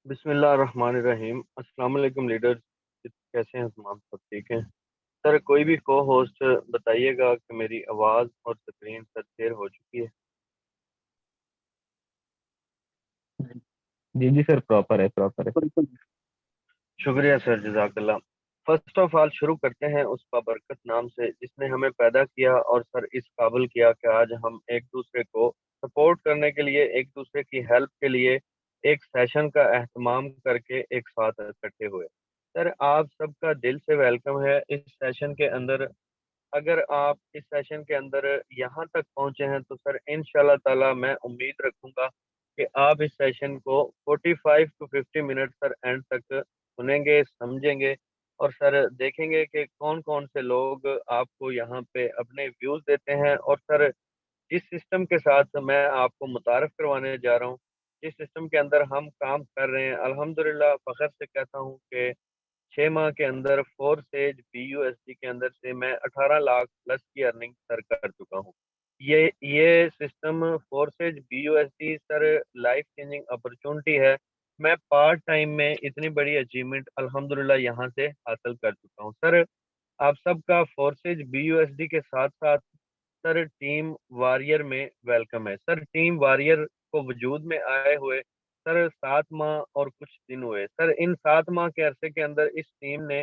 बिस्मिल्लाहिर्रहमानिर्रहीम। अस्सलाम वालेकुम लीडर्स। कैसे हैं तमाम? सब ठीक हैं? सर, कोई भी को होस्ट बताइएगा कि मेरी आवाज़ और स्क्रीन सर शेयर हो चुकी है। जी जी सर, प्रॉपर है, प्रॉपर है सर। बिल्कुल। शुक्रिया सर, जजाकल्ला। फर्स्ट ऑफ ऑल शुरू करते हैं उस बाबरकत नाम से जिसने हमें पैदा किया और सर इस काबिल किया कि आज हम एक दूसरे को सपोर्ट करने के लिए, एक दूसरे की हेल्प के लिए एक सेशन का एहतमाम करके एक साथ इकट्ठे हुए। सर, आप सबका दिल से वेलकम है इस सेशन के अंदर। अगर आप इस सेशन के अंदर यहाँ तक पहुँचे हैं तो सर इंशाल्लाह ताला मैं उम्मीद रखूंगा कि आप इस सेशन को 45 to 50 मिनट सर एंड तक सुनेंगे, समझेंगे और सर देखेंगे कि कौन कौन से लोग आपको यहाँ पे अपने व्यूज़ देते हैं। और सर, जिस सिस्टम के साथ मैं आपको मुतारफ करवाने जा रहा हूँ, जिस सिस्टम के अंदर हम काम कर रहे हैं, अल्हम्दुलिल्लाह फ़ख्र से कहता हूँ कि 6 माह के अंदर फोरसेज BUSD के अंदर से मैं 18 लाख प्लस की अर्निंग सर कर चुका हूँ। ये system forces BUSD sir life changing opportunity है। मैं पार्ट टाइम में इतनी बड़ी अचीवमेंट अल्हम्दुलिल्लाह यहाँ से हासिल कर चुका हूँ। सर, आप सबका फोर्सेज BUSD के साथ साथ सर टीम वॉरियर में वेलकम है। सर, टीम वॉरियर को वजूद में आए हुए सर 7 माह और कुछ दिन हुए। सर, इन 7 माह के अरसे के अंदर इस टीम ने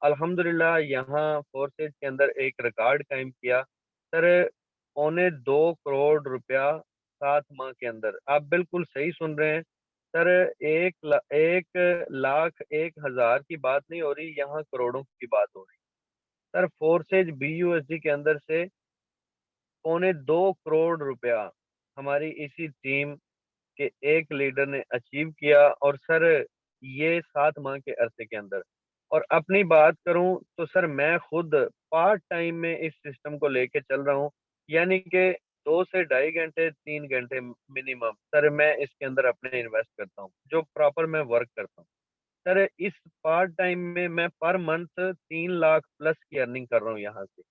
अल्हम्दुलिल्लाह यहाँ फोर्सेज के अंदर एक रिकॉर्ड कायम किया। सर, 2.25 करोड़ रुपया 7 माह के अंदर। आप बिल्कुल सही सुन रहे हैं सर। 1 लाख 1 हजार की बात नहीं हो रही, यहाँ करोड़ों की बात हो रही। सर, फोर्सेज BUSD के अंदर से 2.25 करोड़ रुपया हमारी इसी टीम के एक लीडर ने अचीव किया। और सर, ये 7 माह के अरसे के अंदर। और अपनी बात करूं तो सर मैं खुद पार्ट टाइम में इस सिस्टम को लेके चल रहा हूं। यानी कि 2 से ढाई घंटे, 3 घंटे मिनिमम सर मैं इसके अंदर अपने इन्वेस्ट करता हूं, जो प्रॉपर मैं वर्क करता हूं। सर, इस पार्ट टाइम में मैं पर मंथ 3 लाख प्लस की अर्निंग कर रहा हूँ यहाँ से,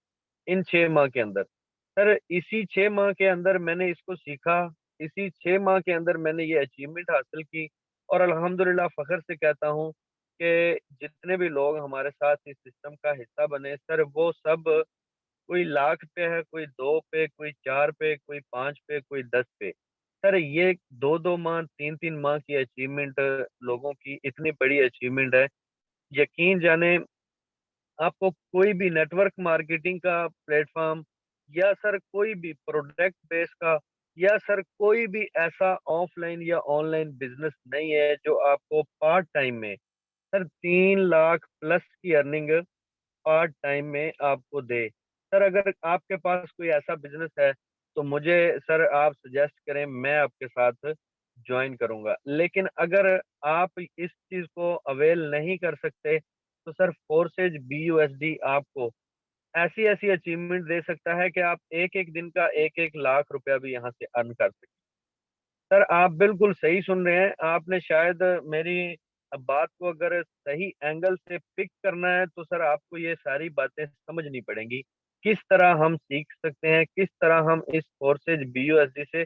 इन 6 माह के अंदर। सर, इसी 6 माह के अंदर मैंने इसको सीखा, इसी 6 माह के अंदर मैंने ये अचीवमेंट हासिल की। और अल्हम्दुलिल्लाह फ़ख्र से कहता हूँ कि जितने भी लोग हमारे साथ इस सिस्टम का हिस्सा बने सर, वो सब कोई लाख पे है, कोई 2 पे, कोई 4 पे, कोई 5 पे, कोई 10 पे। सर, ये 2-2 माह, 3-3 माह की अचीवमेंट, लोगों की इतनी बड़ी अचीवमेंट है। यकीन जाने, आपको कोई भी नेटवर्क मार्केटिंग का प्लेटफॉर्म या सर कोई भी प्रोडक्ट बेस का या सर कोई भी ऐसा ऑफलाइन या ऑनलाइन बिजनेस नहीं है जो आपको पार्ट टाइम में सर 3 लाख प्लस की अर्निंग पार्ट टाइम में आपको दे। सर, अगर आपके पास कोई ऐसा बिजनेस है तो मुझे सर आप सजेस्ट करें, मैं आपके साथ ज्वाइन करूंगा। लेकिन अगर आप इस चीज को अवेल नहीं कर सकते तो सर फोर्सेज BUSD आपको ऐसी ऐसी अचीवमेंट दे सकता है कि आप एक एक दिन का 1-1 लाख रुपया भी यहाँ से अर्न कर सकते। सर, आप बिल्कुल सही सुन रहे हैं। आपने शायद मेरी बात को अगर सही एंगल से पिक करना है तो सर आपको ये सारी बातें समझनी पड़ेंगी। किस तरह हम सीख सकते हैं, किस तरह हम इस फोर्सेज BUSD से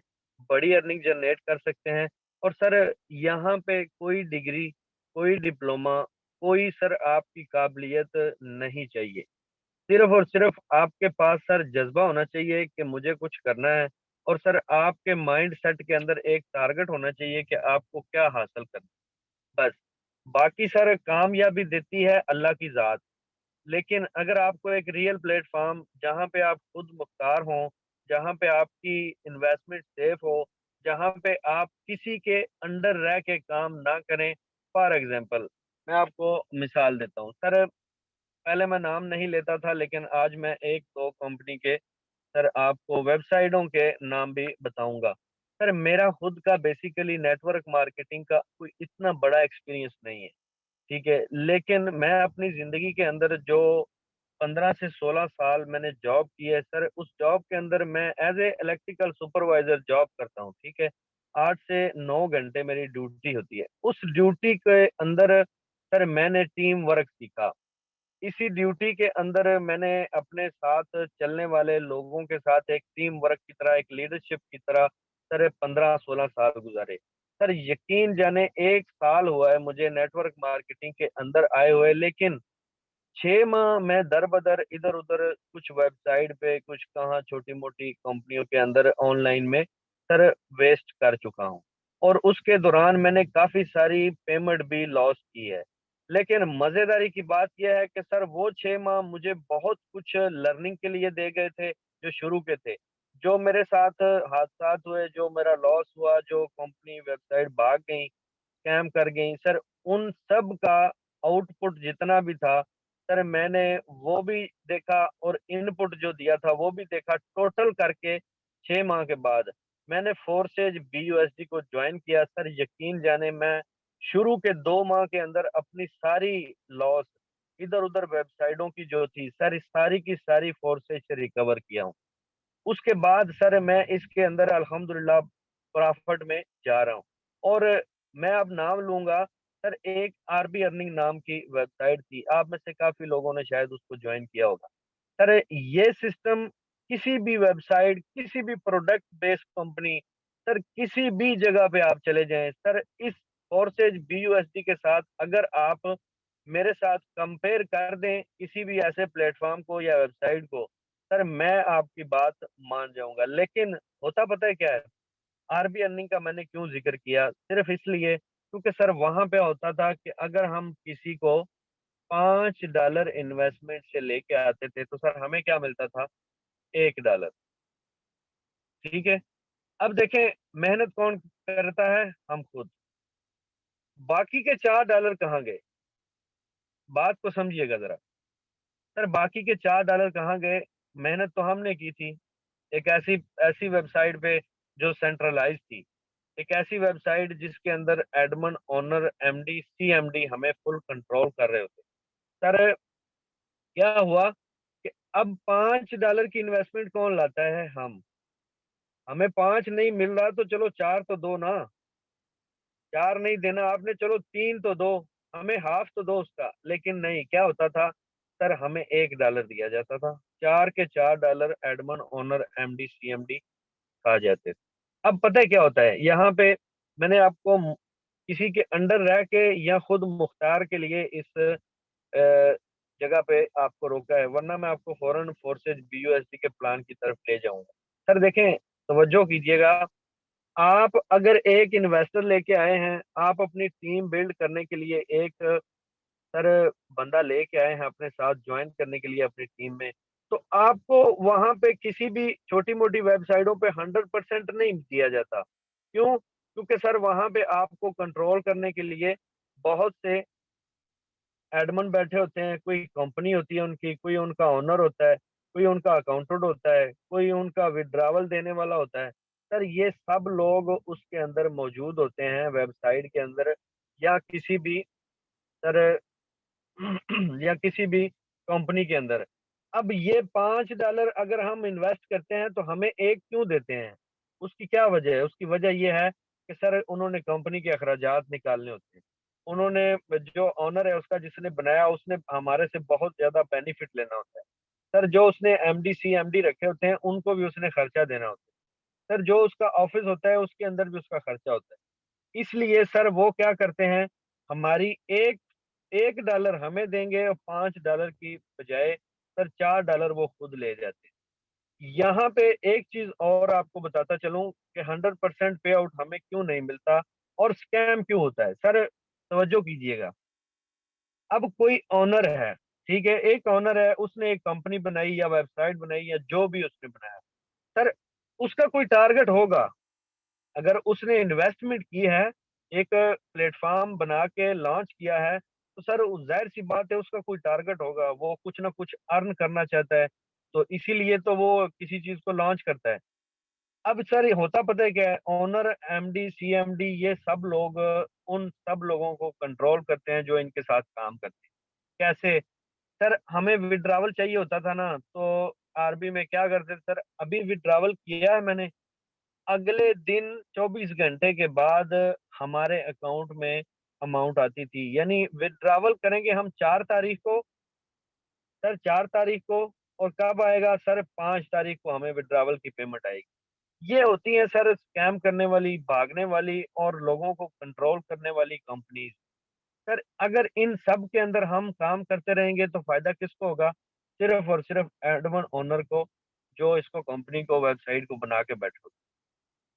बड़ी अर्निंग जनरेट कर सकते हैं। और सर, यहाँ पे कोई डिग्री, कोई डिप्लोमा, कोई सर आपकी काबिलियत नहीं चाहिए। सिर्फ और सिर्फ आपके पास सर जज्बा होना चाहिए कि मुझे कुछ करना है। और सर आपके माइंड सेट के अंदर एक टारगेट होना चाहिए कि आपको क्या हासिल करना है। बस, बाकी सर कामयाबी देती है अल्लाह की जात। लेकिन अगर आपको एक रियल प्लेटफॉर्म जहाँ पे आप खुद मुख्तार हों, जहाँ पे आपकी इन्वेस्टमेंट सेफ हो, जहाँ पे आप किसी के अंडर रह के काम ना करें। फॉर एग्जांपल, मैं आपको मिसाल देता हूँ सर। पहले मैं नाम नहीं लेता था, लेकिन आज मैं एक दो कंपनी के सर आपको वेबसाइटों के नाम भी बताऊंगा। सर, मेरा खुद का बेसिकली नेटवर्क मार्केटिंग का कोई इतना बड़ा एक्सपीरियंस नहीं है, ठीक है। लेकिन मैं अपनी जिंदगी के अंदर जो 15 से 16 साल मैंने जॉब की है सर, उस जॉब के अंदर मैं as a electrical supervisor job करता हूँ, ठीक है। 8 से 9 घंटे मेरी ड्यूटी होती है। उस ड्यूटी के अंदर सर मैंने टीम वर्क सीखा। इसी ड्यूटी के अंदर मैंने अपने साथ चलने वाले लोगों के साथ एक टीम वर्क की तरह, एक लीडरशिप की तरह सर 15-16 साल गुजारे। सर यकीन जाने 1 साल हुआ है मुझे नेटवर्क मार्केटिंग के अंदर आए हुए, लेकिन 6 माह मैं दर बदर इधर उधर कुछ वेबसाइट पे, कुछ कहाँ छोटी मोटी कंपनियों के अंदर ऑनलाइन में सर वेस्ट कर चुका हूँ। और उसके दौरान मैंने काफी सारी पेमेंट भी लॉस की है। लेकिन मजेदारी की बात यह है कि सर वो 6 माह मुझे बहुत कुछ लर्निंग के लिए दे गए थे, जो शुरू के थे। जो मेरे साथ हादसात हुए, जो मेरा लॉस हुआ, जो कंपनी वेबसाइट भाग गई, स्कैम कर गई, सर उन सब का आउटपुट जितना भी था, सर मैंने वो भी देखा और इनपुट जो दिया था वो भी देखा। टोटल करके 6 माह के बाद मैंने फोर्सेज BUSD को ज्वाइन किया। सर यकीन जाने मैं शुरू के 2 माह के अंदर अपनी सारी लॉस इधर उधर वेबसाइटों की जो थी, सर इस सारी की सारी फोर्सेज से रिकवर किया हूँ। उसके बाद सर मैं इसके अंदर अल्हम्दुलिल्लाह प्रॉफिट में जा रहा हूँ। और मैं अब नाम लूंगा, सर एक आरबी अर्निंग नाम की वेबसाइट थी, आप में से काफी लोगों ने शायद उसको ज्वाइन किया होगा। सर ये सिस्टम किसी भी वेबसाइट, किसी भी प्रोडक्ट बेस्ड कंपनी, सर किसी भी जगह पे आप चले जाएं, सर इस फोर्सेज BUSD के साथ अगर आप मेरे साथ कंपेयर कर दें किसी भी ऐसे प्लेटफॉर्म को या वेबसाइट को, सर मैं आपकी बात मान जाऊंगा। लेकिन होता पता है क्या है, आरबी अर्निंग का मैंने क्यों जिक्र किया, सिर्फ इसलिए क्योंकि सर वहां पे होता था कि अगर हम किसी को $5 इन्वेस्टमेंट से लेके आते थे तो सर हमें क्या मिलता था, $1। ठीक है। अब देखें, मेहनत कौन करता है, हम खुद। बाकी के $4 कहाँ गए, बात को समझिएगा जरा। सर बाकी के $4 कहाँ गए, मेहनत तो हमने की थी। एक ऐसी ऐसी वेबसाइट पे जो सेंट्रलाइज थी, एक ऐसी वेबसाइट जिसके अंदर एडमन, ओनर, MD, CMD हमें फुल कंट्रोल कर रहे होते। सर क्या हुआ कि अब $5 की इन्वेस्टमेंट कौन लाता है, हम। हमें 5 नहीं मिल रहा तो चलो 4 तो दो ना। 4 नहीं देना आपने, चलो 3 तो दो, हमें हाफ तो दो उसका। लेकिन नहीं, क्या होता था, सर हमें $1 दिया जाता था, 4 के $4 एडमन, ओनर, MD, CMD खा जाते थे। अब पता है क्या होता है यहाँ पे, मैंने आपको किसी के अंडर रह के या खुद मुख्तार के लिए इस जगह पे आपको रोका है, वरना मैं आपको फौरन फोर्सेज BUSD के प्लान की तरफ ले जाऊंगा। सर देखें, तवज्जो कीजिएगा। आप अगर एक इन्वेस्टर लेके आए हैं, आप अपनी टीम बिल्ड करने के लिए एक सर बंदा लेके आए हैं अपने साथ ज्वाइन करने के लिए अपनी टीम में, तो आपको वहां पे किसी भी छोटी मोटी वेबसाइटों पे 100% नहीं दिया जाता। क्यों? क्योंकि सर वहां पे आपको कंट्रोल करने के लिए बहुत से एडमिन बैठे होते हैं, कोई कंपनी होती है उनकी, कोई उनका ओनर होता है, कोई उनका अकाउंटेंट होता है, कोई उनका विड्रावल देने वाला होता है। सर ये सब लोग उसके अंदर मौजूद होते हैं वेबसाइट के अंदर, या किसी भी सर या किसी भी कंपनी के अंदर। अब ये $5 अगर हम इन्वेस्ट करते हैं तो हमें एक क्यों देते हैं, उसकी क्या वजह है? उसकी वजह ये है कि सर उन्होंने कंपनी के अखराजात निकालने होते हैं। उन्होंने, जो ऑनर है उसका, जिसने बनाया, उसने हमारे से बहुत ज्यादा बेनिफिट लेना होता है। सर जो उसने MD CMD रखे होते हैं उनको भी उसने खर्चा देना होता है। सर जो उसका ऑफिस होता है उसके अंदर भी उसका खर्चा होता है। इसलिए सर वो क्या करते हैं, हमारी एक $1 हमें देंगे और $5 की बजाय सर $4 वो खुद ले जाते हैं। यहाँ पे एक चीज और आपको बताता चलूं कि 100% पे आउट हमें क्यों नहीं मिलता और स्कैम क्यों होता है। सर तवज्जो कीजिएगा। अब कोई ऑनर है, ठीक है, एक ऑनर है, उसने एक कंपनी बनाई या वेबसाइट बनाई या जो भी उसने बनाया, सर उसका कोई टारगेट होगा। अगर उसने इन्वेस्टमेंट की है, एक प्लेटफॉर्म बना के लॉन्च किया है, तो सर जाहिर सी बात है उसका कोई टारगेट होगा, वो कुछ ना कुछ अर्न करना चाहता है, तो इसीलिए तो वो किसी चीज को लॉन्च करता है। अब सर ये होता पता है क्या है, ओनर, MD CMD ये सब लोग उन सब लोगों को कंट्रोल करते हैं जो इनके साथ काम करते हैं। कैसे? सर हमें विड्रावल चाहिए होता था ना, तो आरबी में क्या करते थे, सर अभी विड्रावल किया है मैंने, अगले दिन 24 घंटे के बाद हमारे अकाउंट में अमाउंट आती थी। यानी विड्रावल करेंगे हम 4 तारीख को, सर 4 तारीख को, और कब आएगा, सर 5 तारीख को हमें विड्रावल की पेमेंट आएगी। ये होती है सर स्कैम करने वाली, भागने वाली और लोगों को कंट्रोल करने वाली कंपनीज। सर अगर इन सब के अंदर हम काम करते रहेंगे तो फायदा किसको होगा? सिर्फ और सिर्फ एडमन ओनर को, जो इसको कंपनी को वेबसाइट को बना के बैठे।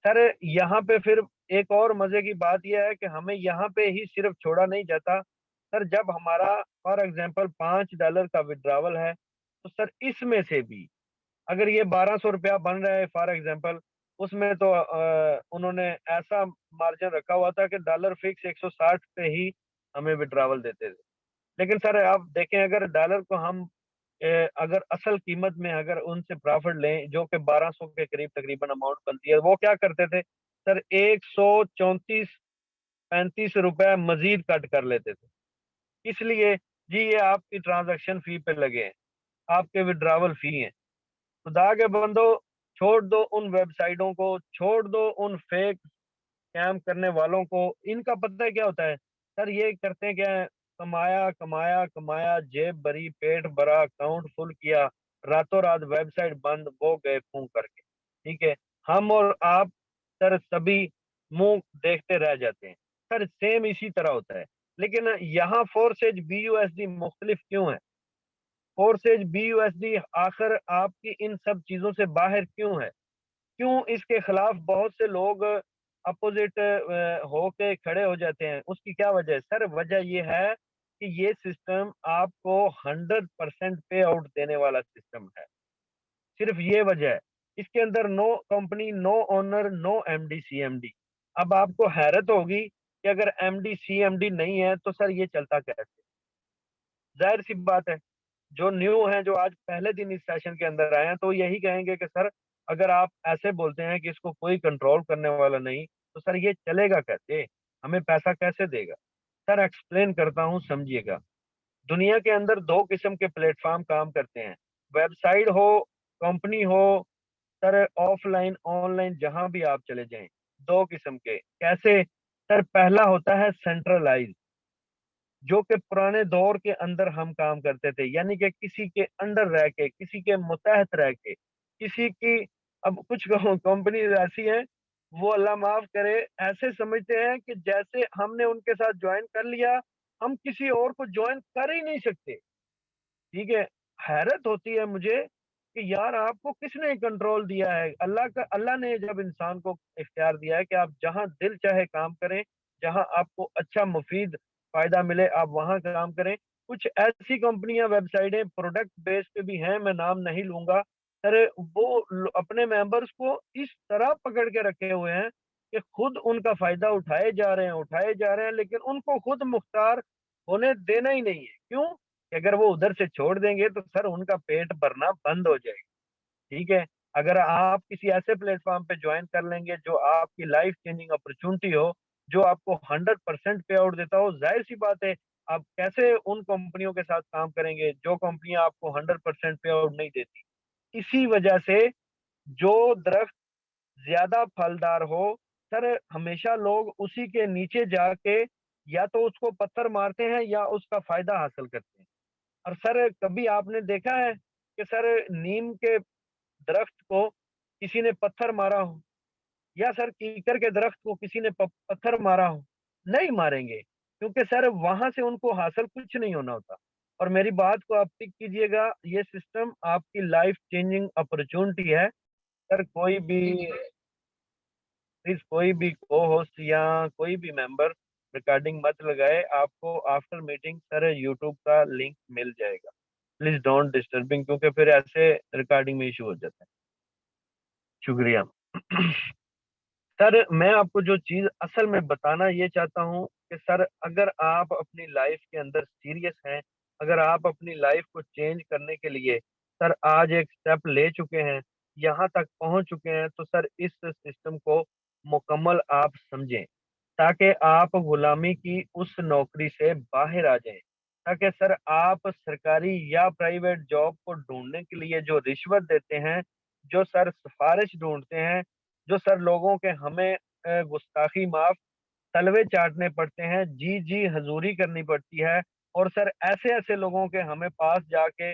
सर यहाँ पे फिर एक और मजे की बात यह है कि हमें यहाँ पे ही सिर्फ छोड़ा नहीं जाता। सर जब हमारा फॉर एग्जांपल $5 का विड्रॉवल है, तो सर इसमें से भी अगर ये 1200 रुपया बन रहा है फॉर एग्जांपल, उसमें तो उन्होंने ऐसा मार्जिन रखा हुआ था कि डॉलर फिक्स 160 पे ही हमें विड्रॉवल देते थे। लेकिन सर आप देखें, अगर डॉलर को हम अगर असल कीमत में अगर उनसे प्रॉफिट लें, जो कि 1200 के करीब तकरीबन अमाउंट बनती है, वो क्या करते थे सर? 134-35 रुपए मजीद कट कर लेते थे। इसलिए जी ये आपकी ट्रांजैक्शन फी पे लगे हैं, आपके विड्रावल फी हैं। खुदा के बंदो, छोड़ दो उन वेबसाइटों को, छोड़ दो उन फेक स्कैम करने वालों को। इनका पता है क्या होता है सर? ये करते हैं क्या है, कमाया कमाया कमाया, जेब भरी, पेट भरा, अकाउंट फुल किया, रातों रात वेबसाइट बंद, वो गए फूं करके। ठीक है, हम और आप सर सभी मुंह देखते रह जाते हैं। सर सेम इसी तरह होता है। लेकिन यहाँ फोर्सेज BUSD मुख्तलिफ क्यों है? फोर्सेज BUSD आखिर आपकी इन सब चीजों से बाहर क्यों है? क्यों इसके खिलाफ बहुत से लोग अपोजिट होके खड़े हो जाते हैं? उसकी क्या वजह है सर? वजह ये है कि ये सिस्टम आपको 100% पे आउट देने वाला सिस्टम है। सिर्फ ये वजह है। इसके अंदर no company, no owner, no MD CMD। अब आपको हैरत होगी कि अगर MD CMD नहीं है तो सर ये चलता कैसे? जाहिर सी बात है, जो न्यू है, जो आज पहले दिन इस सेशन के अंदर आए हैं, तो यही कहेंगे कि सर अगर आप ऐसे बोलते हैं कि इसको कोई कंट्रोल करने वाला नहीं, तो सर ये चलेगा कैसे? हमें पैसा कैसे देगा? सर एक्सप्लेन करता हूँ, समझिएगा। दुनिया के अंदर दो किस्म के प्लेटफॉर्म काम करते हैं। वेबसाइट हो, कंपनी हो, सर ऑफलाइन ऑनलाइन जहां भी आप चले जाएं, दो किस्म के। कैसे सर? पहला होता है सेंट्रलाइज, जो कि पुराने दौर के अंदर हम काम करते थे, यानी कि किसी के अंडर रह के, किसी के मुतहत रह के, किसी की। अब कुछ कंपनी ऐसी हैं, वो अल्लाह माफ करे, ऐसे समझते हैं कि जैसे हमने उनके साथ ज्वाइन कर लिया, हम किसी और को ज्वाइन कर ही नहीं सकते। ठीक है, हैरत होती है मुझे कि यार आपको किसने कंट्रोल दिया है? अल्लाह का, अल्लाह ने जब इंसान को इख्तियार दिया है कि आप जहां दिल चाहे काम करें, जहां आपको अच्छा मुफीद फायदा मिले, आप वहां काम करें। कुछ ऐसी कंपनियां, वेबसाइटें प्रोडक्ट बेस पे भी हैं, मैं नाम नहीं लूंगा सर, वो अपने मेंबर्स को इस तरह पकड़ के रखे हुए हैं कि खुद उनका फायदा उठाए जा रहे हैं, उठाए जा रहे हैं, लेकिन उनको खुद मुख्तार होने देना ही नहीं है। क्यों? कि अगर वो उधर से छोड़ देंगे तो सर उनका पेट भरना बंद हो जाएगा। ठीक है, अगर आप किसी ऐसे प्लेटफॉर्म पे ज्वाइन कर लेंगे जो आपकी लाइफ चेंजिंग अपॉर्चुनिटी हो, जो आपको 100% पे आउट देता हो, जाहिर सी बात है आप कैसे उन कंपनियों के साथ काम करेंगे जो कंपनियां आपको 100% पे आउट नहीं देती? इसी वजह से जो दरख्त ज्यादा फलदार हो, सर हमेशा लोग उसी के नीचे जाके या तो उसको पत्थर मारते हैं या उसका फायदा हासिल करते हैं। और सर कभी आपने देखा है कि सर नीम के दरख्त को किसी ने पत्थर मारा हो, या सर कीकर के दरख्त को किसी ने पत्थर मारा हो? नहीं मारेंगे, क्योंकि सर वहां से उनको हासिल कुछ नहीं होना होता। और मेरी बात को आप पिक कीजिएगा, ये सिस्टम आपकी लाइफ चेंजिंग अपॉर्चुनिटी है। सर कोई भी, प्लीज कोई भी को होस्ट या कोई भी मेंबर रिकॉर्डिंग मत लगाए। आपको आफ्टर मीटिंग सर यूट्यूब का लिंक मिल जाएगा। प्लीज डोंट डिस्टर्बिंग, क्योंकि फिर ऐसे रिकॉर्डिंग में इशू हो जाता है। शुक्रिया। सर मैं आपको जो चीज असल में बताना ये चाहता हूँ कि सर अगर आप अपनी लाइफ के अंदर सीरियस हैं, अगर आप अपनी लाइफ को चेंज करने के लिए सर आज एक स्टेप ले चुके हैं, यहाँ तक पहुंच चुके हैं, तो सर इस सिस्टम को मुकम्मल आप समझें, ताकि आप गुलामी की उस नौकरी से बाहर आ जाएं। ताकि सर आप सरकारी या प्राइवेट जॉब को ढूंढने के लिए जो रिश्वत देते हैं, जो सर सिफारिश ढूंढते हैं, जो सर लोगों के हमें गुस्ताखी माफ तलवे चाटने पड़ते हैं, जी जी हजूरी करनी पड़ती है। और सर ऐसे ऐसे लोगों के हमें पास जाके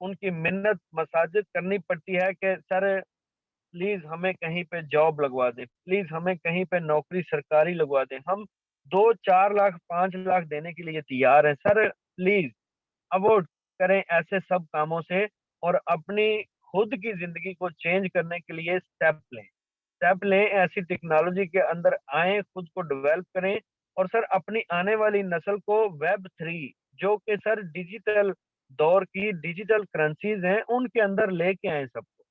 उनकी मिन्नत मसाजिद करनी पड़ती है कि सर प्लीज हमें कहीं पे जॉब लगवा दें, प्लीज हमें कहीं पे नौकरी सरकारी लगवा दें, हम 2-4 लाख 5 लाख देने के लिए तैयार हैं सर, प्लीज अवॉइड करें ऐसे सब कामों से और अपनी खुद की जिंदगी को चेंज करने के लिए स्टेप लें, ऐसी टेक्नोलॉजी के अंदर आए, खुद को डेवलप करें और सर अपनी आने वाली नस्ल को वेब 3 जो कि सर डिजिटल दौर की डिजिटल करेंसीज हैं उनके अंदर लेके आए सबको,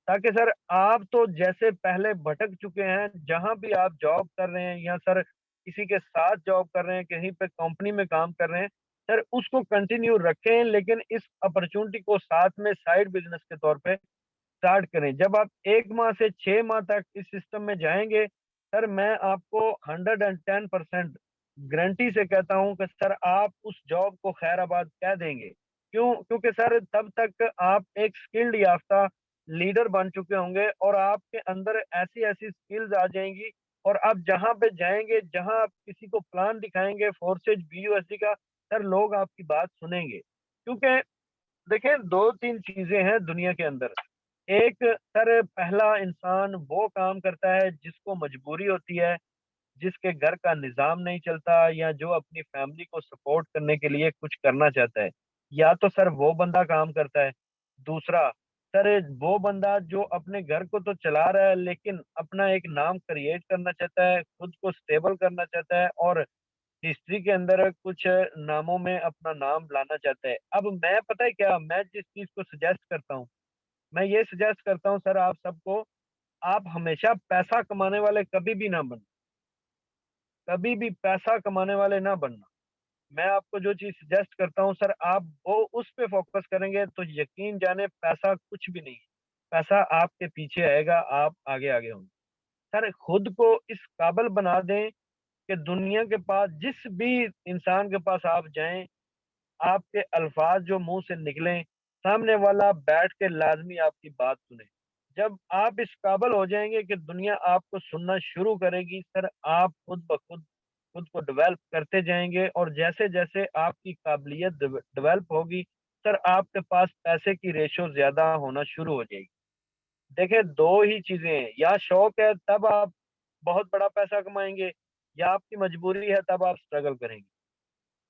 ताकि सर आप तो जैसे पहले भटक चुके हैं, जहां भी आप जॉब कर रहे हैं या सर किसी के साथ जॉब कर रहे हैं, कहीं पे कंपनी में काम कर रहे हैं, सर उसको कंटिन्यू रखें, लेकिन इस अपॉर्चुनिटी को साथ में साइड बिजनेस के तौर पे स्टार्ट करें। जब आप 1 माह से 6 माह तक इस सिस्टम में जाएंगे, सर मैं आपको 110% गारंटी से कहता हूं कि सर आप उस जॉब को खैराबाद कह देंगे। क्यों? क्योंकि सर तब तक आप एक स्किल्ड याफ्ता लीडर बन चुके होंगे और आपके अंदर ऐसी ऐसी स्किल्स आ जाएंगी और आप जहां पे जाएंगे, जहां आप किसी को प्लान दिखाएंगे फोर्सेज बीयूएसडी का, सर लोग आपकी बात सुनेंगे। क्योंकि देखिए 2-3 चीजें हैं दुनिया के अंदर। एक सर पहला इंसान वो काम करता है जिसको मजबूरी होती है, जिसके घर का निज़ाम नहीं चलता या जो अपनी फैमिली को सपोर्ट करने के लिए कुछ करना चाहता है, या तो सर वो बंदा काम करता है। दूसरा, सर वो बंदा जो अपने घर को तो चला रहा है लेकिन अपना एक नाम क्रिएट करना चाहता है, खुद को स्टेबल करना चाहता है और हिस्ट्री के अंदर कुछ नामों में अपना नाम लाना चाहता है। अब मैं पता है क्या, मैं जिस चीज़ को सजेस्ट करता हूँ, मैं ये सजेस्ट करता हूँ सर आप सबको, आप हमेशा पैसा कमाने वाले कभी भी ना बनना, कभी भी पैसा कमाने वाले ना बनना। मैं आपको जो चीज़ सजेस्ट करता हूँ सर, आप वो उस पे फ़ोकस करेंगे तो यकीन जाने पैसा कुछ भी नहीं है। पैसा आपके पीछे आएगा, आप आगे-आगे होंगे। सर खुद को इस काबिल बना दें कि दुनिया के पास जिस भी इंसान के पास आप जाएँ, आपके अल्फाज जो मुँह से निकलें, सामने वाला बैठ के लाज़मी आपकी बात सुने। जब आप इस काबिल हो जाएँगे कि दुनिया आपको सुनना शुरू करेगी, सर आप खुद ब खुद खुद को डेवलप करते जाएँगे और जैसे-जैसे आपकी काबिलियत डेवलप होगी, सर आपके पास पैसे की रेशो ज़्यादा होना शुरू हो जाएगी। देखिए 2 ही चीज़ें हैं, या शौक है तब आप बहुत बड़ा पैसा कमाएँगे या आपकी मजबूरी है तब आप स्ट्रगल करेंगे।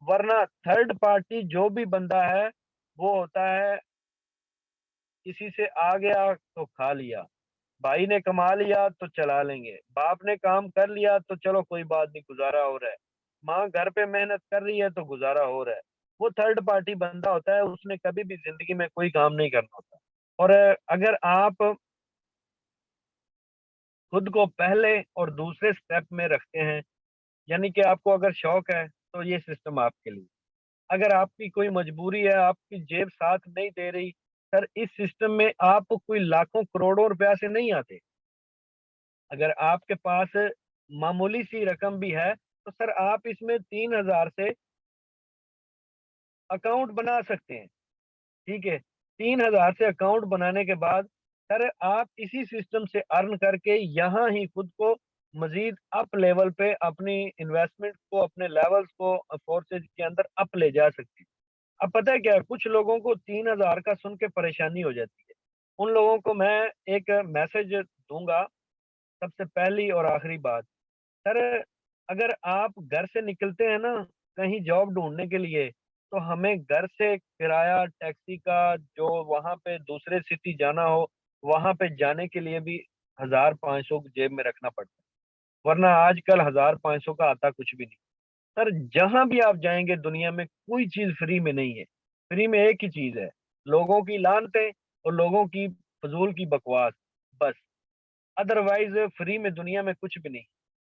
वरना थर्ड पार्टी जो भी बंदा है, वो होता है किसी से आ गया तो खा लिया, भाई ने कमा लिया तो चला लेंगे, बाप ने काम कर लिया तो चलो कोई बात नहीं गुज़ारा हो रहा है, माँ घर पे मेहनत कर रही है तो गुज़ारा हो रहा है। वो थर्ड पार्टी बंदा होता है, उसने कभी भी ज़िंदगी में कोई काम नहीं करना होता। और अगर आप खुद को पहले और दूसरे स्टेप में रखते हैं, यानी कि आपको अगर शौक है, तो ये सिस्टम आपके लिए। अगर आपकी कोई मजबूरी है, आपकी जेब साथ नहीं दे रही, सर इस सिस्टम में आप कोई लाखों करोड़ों रुपया से नहीं आते। अगर आपके पास मामूली सी रकम भी है, तो सर आप इसमें 3,000 से अकाउंट बना सकते हैं, ठीक है? 3,000 से अकाउंट बनाने के बाद सर आप इसी सिस्टम से अर्न करके यहाँ ही खुद को मज़ीद अप लेवल पे अपनी इन्वेस्टमेंट को, अपने लेवल्स को फोर्सेज के अंदर अप ले जा सकते हैं। अब पता है क्या है, कुछ लोगों को 3,000 का सुन के परेशानी हो जाती है। उन लोगों को मैं एक मैसेज दूँगा, सबसे पहली और आखिरी बात, सर अगर आप घर से निकलते हैं ना, कहीं जॉब ढूँढने के लिए, तो हमें घर से किराया टैक्सी का जो वहाँ पे दूसरे सिटी जाना हो, वहाँ पे जाने के लिए भी 1,000-500 जेब में रखना पड़ता है। वरना आजकल 1,000-500 का आता कुछ भी नहीं। सर जहाँ भी आप जाएँगे दुनिया में कोई चीज़ फ्री में नहीं है। फ्री में एक ही चीज़ है, लोगों की लानतें और लोगों की फ़िज़ूल की बकवास, बस। अदरवाइज़ फ्री में दुनिया में कुछ भी नहीं।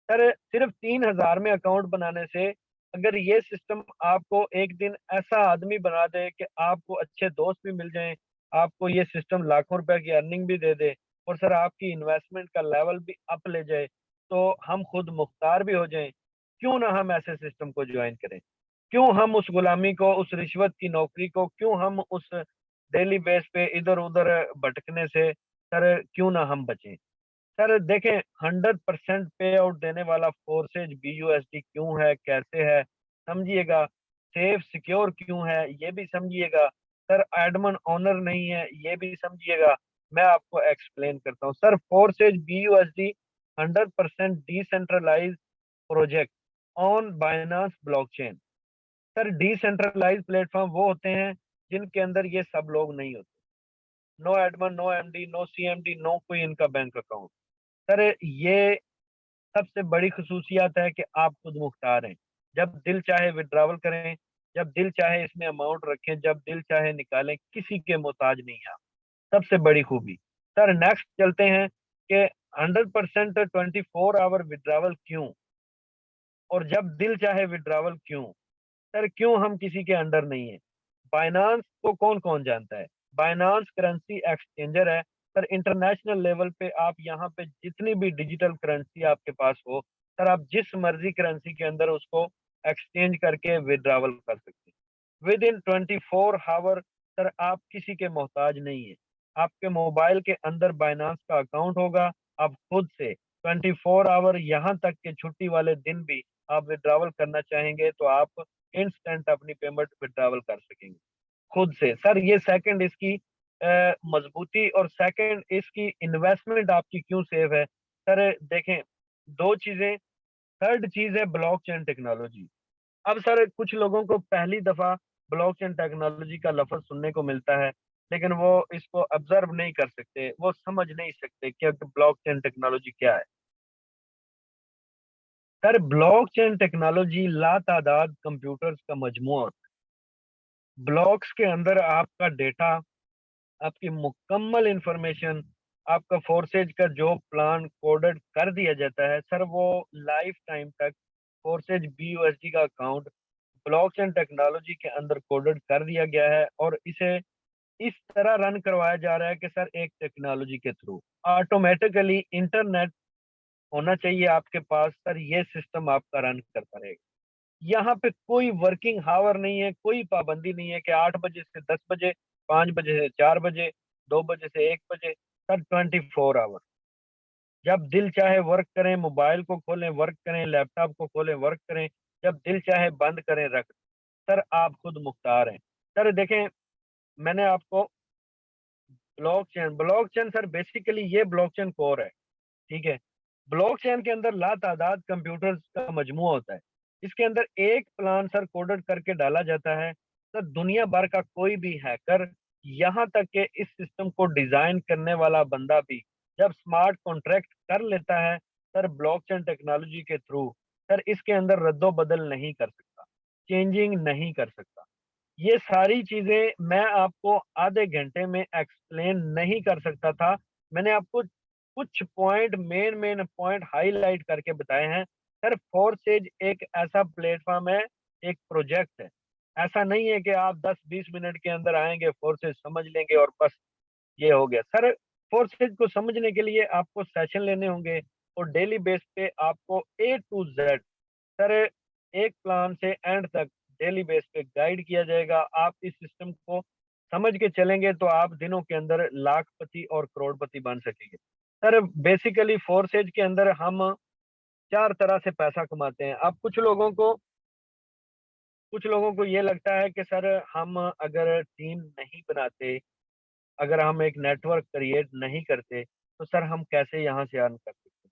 सर सिर्फ़ 3,000 में अकाउंट बनाने से अगर ये सिस्टम आपको एक दिन ऐसा आदमी बना दे कि आपको अच्छे दोस्त भी मिल जाएँ, आपको ये सिस्टम लाखों रुपए की अर्निंग भी दे दे और सर आपकी इन्वेस्टमेंट का लेवल भी अप ले जाए, तो हम खुद मुख्तार भी हो जाएँ। क्यों ना हम ऐसे सिस्टम को जॉइन करें? क्यों हम उस गुलामी को, उस रिश्वत की नौकरी को, क्यों हम उस डेली बेस पे इधर-उधर भटकने से सर क्यों ना हम बचें? सर देखें 100% पे आउट देने वाला फोर्सेज बीयूएसडी क्यों है, कैसे है, समझिएगा। सेफ सिक्योर क्यों है, ये भी समझिएगा। सर एडमन ओनर नहीं है, ये भी समझिएगा। मैं आपको एक्सप्लेन करता हूँ sir. Forsage BUSD 100% decentralize project on Binance blockchain. Sir decentralize platform वो होते हैं जिनके अंदर ये सब लोग नहीं होते। No admin, no MD, no CMD, no कोई इनका बैंक अकाउंट। सर ये सबसे बड़ी खसूसियात है कि आप खुद मुख्तार हैं। जब दिल चाहे विड्रॉवल करें, जब दिल चाहे इसमें अमाउंट रखें, जब दिल चाहे निकालें, किसी के मोहताज नहीं आप। सबसे बड़ी खूबी। सर नेक्स्ट चलते हैं कि 100% 24 आवर विड्रॉवल क्यों, और जब दिल चाहे विड्रॉवल क्यों। सर क्यों हम किसी के अंडर नहीं है। बाइनांस को कौन कौन जानता है। बाइनांस करेंसी एक्सचेंजर है। सर इंटरनेशनल लेवल पे आप यहाँ पे जितनी भी डिजिटल करेंसी आपके पास हो, सर आप जिस मर्जी करेंसी के अंदर उसको एक्सचेंज करके विड्रॉवल कर सकते हैं विद इन 24 आवर। सर आप किसी के मोहताज नहीं है। आपके मोबाइल के अंदर बाइनांस का अकाउंट होगा। आप खुद से 24 आवर, यहाँ तक के छुट्टी वाले दिन भी आप विड्रॉवल करना चाहेंगे तो आप इंस्टेंट अपनी पेमेंट विड्रॉवल कर सकेंगे खुद से। सर ये सेकंड इसकी मजबूती, और सेकंड इसकी इन्वेस्टमेंट आपकी क्यों सेफ है। सर देखें, दो चीजें। थर्ड चीज है ब्लॉकचेन टेक्नोलॉजी। अब सर कुछ लोगों को पहली दफा ब्लॉकचेन टेक्नोलॉजी का लफ्ज सुनने को मिलता है, लेकिन वो इसको ऑब्जर्व नहीं कर सकते, वो समझ नहीं सकते कि ब्लॉकचेन टेक्नोलॉजी क्या है। सर ब्लॉकचेन टेक्नोलॉजी लातादाद कंप्यूटर्स का मजमूआ होता है। ब्लॉक्स के अंदर आपका डेटा, आपकी मुकम्मल इंफॉर्मेशन, आपका फोर्सेज का जो प्लान कोडेड कर दिया जाता है, सर वो लाइफ टाइम तक फोर्सेज BUSD का अकाउंट ब्लॉकचेन टेक्नोलॉजी के अंदर कोडेड कर दिया गया है, और इसे इस तरह रन करवाया जा रहा है कि सर एक टेक्नोलॉजी के थ्रू ऑटोमेटिकली इंटरनेट होना चाहिए आपके पास, सर ये सिस्टम आपका रन करता रहेगा। यहाँ पे कोई वर्किंग हावर नहीं है, कोई पाबंदी नहीं है कि 8 बजे से 10 बजे, 5 बजे से 4 बजे, 2 बजे से 1 बजे। सर 24 आवर जब दिल चाहे वर्क करें, मोबाइल को खोलें वर्क करें, लैपटॉप को खोलें वर्क करें, जब दिल चाहे बंद करें रख। सर आप खुद मुख्तार हैं। सर देखें, मैंने आपको ब्लॉकचेन सर बेसिकली ये ब्लॉकचेन कोर है। ठीक है। ब्लॉकचेन के अंदर लातादाद कंप्यूटर्स का मजमू होता है। इसके अंदर एक प्लान सर कोडेड करके डाला जाता है। सर दुनिया भर का कोई भी हैकर, यहाँ तक कि इस सिस्टम को डिजाइन करने वाला बंदा भी जब स्मार्ट कॉन्ट्रैक्ट कर लेता है सर ब्लॉकचेन टेक्नोलॉजी के थ्रू, सर इसके अंदर रद्दो बदल नहीं कर सकता, चेंजिंग नहीं कर सकता। ये सारी चीजें मैं आपको आधे घंटे में एक्सप्लेन नहीं कर सकता था। मैंने आपको कुछ point, main main point highlight करके बताए हैं। सर फोर्सेज एक ऐसा प्लेटफॉर्म है, एक प्रोजेक्ट है। ऐसा नहीं है कि आप 10-20 मिनट के अंदर आएंगे, फोर्सेज समझ लेंगे और बस ये हो गया। सर फोर्सेज को समझने के लिए आपको सेशन लेने होंगे, और डेली बेस पे आपको A to Z सर एक प्लान से एंड तक डेली बेस पे गाइड किया जाएगा। आप इस सिस्टम को समझ के चलेंगे तो आप दिनों के अंदर लाखपति और करोड़पति बन सकेंगे। सर बेसिकली फोर्सेज के अंदर हम 4 तरह से पैसा कमाते हैं। अब कुछ लोगों को ये लगता है कि सर हम अगर टीम नहीं बनाते, अगर हम एक नेटवर्क क्रिएट नहीं करते, तो सर हम कैसे यहाँ से अर्न कर सकते हैं।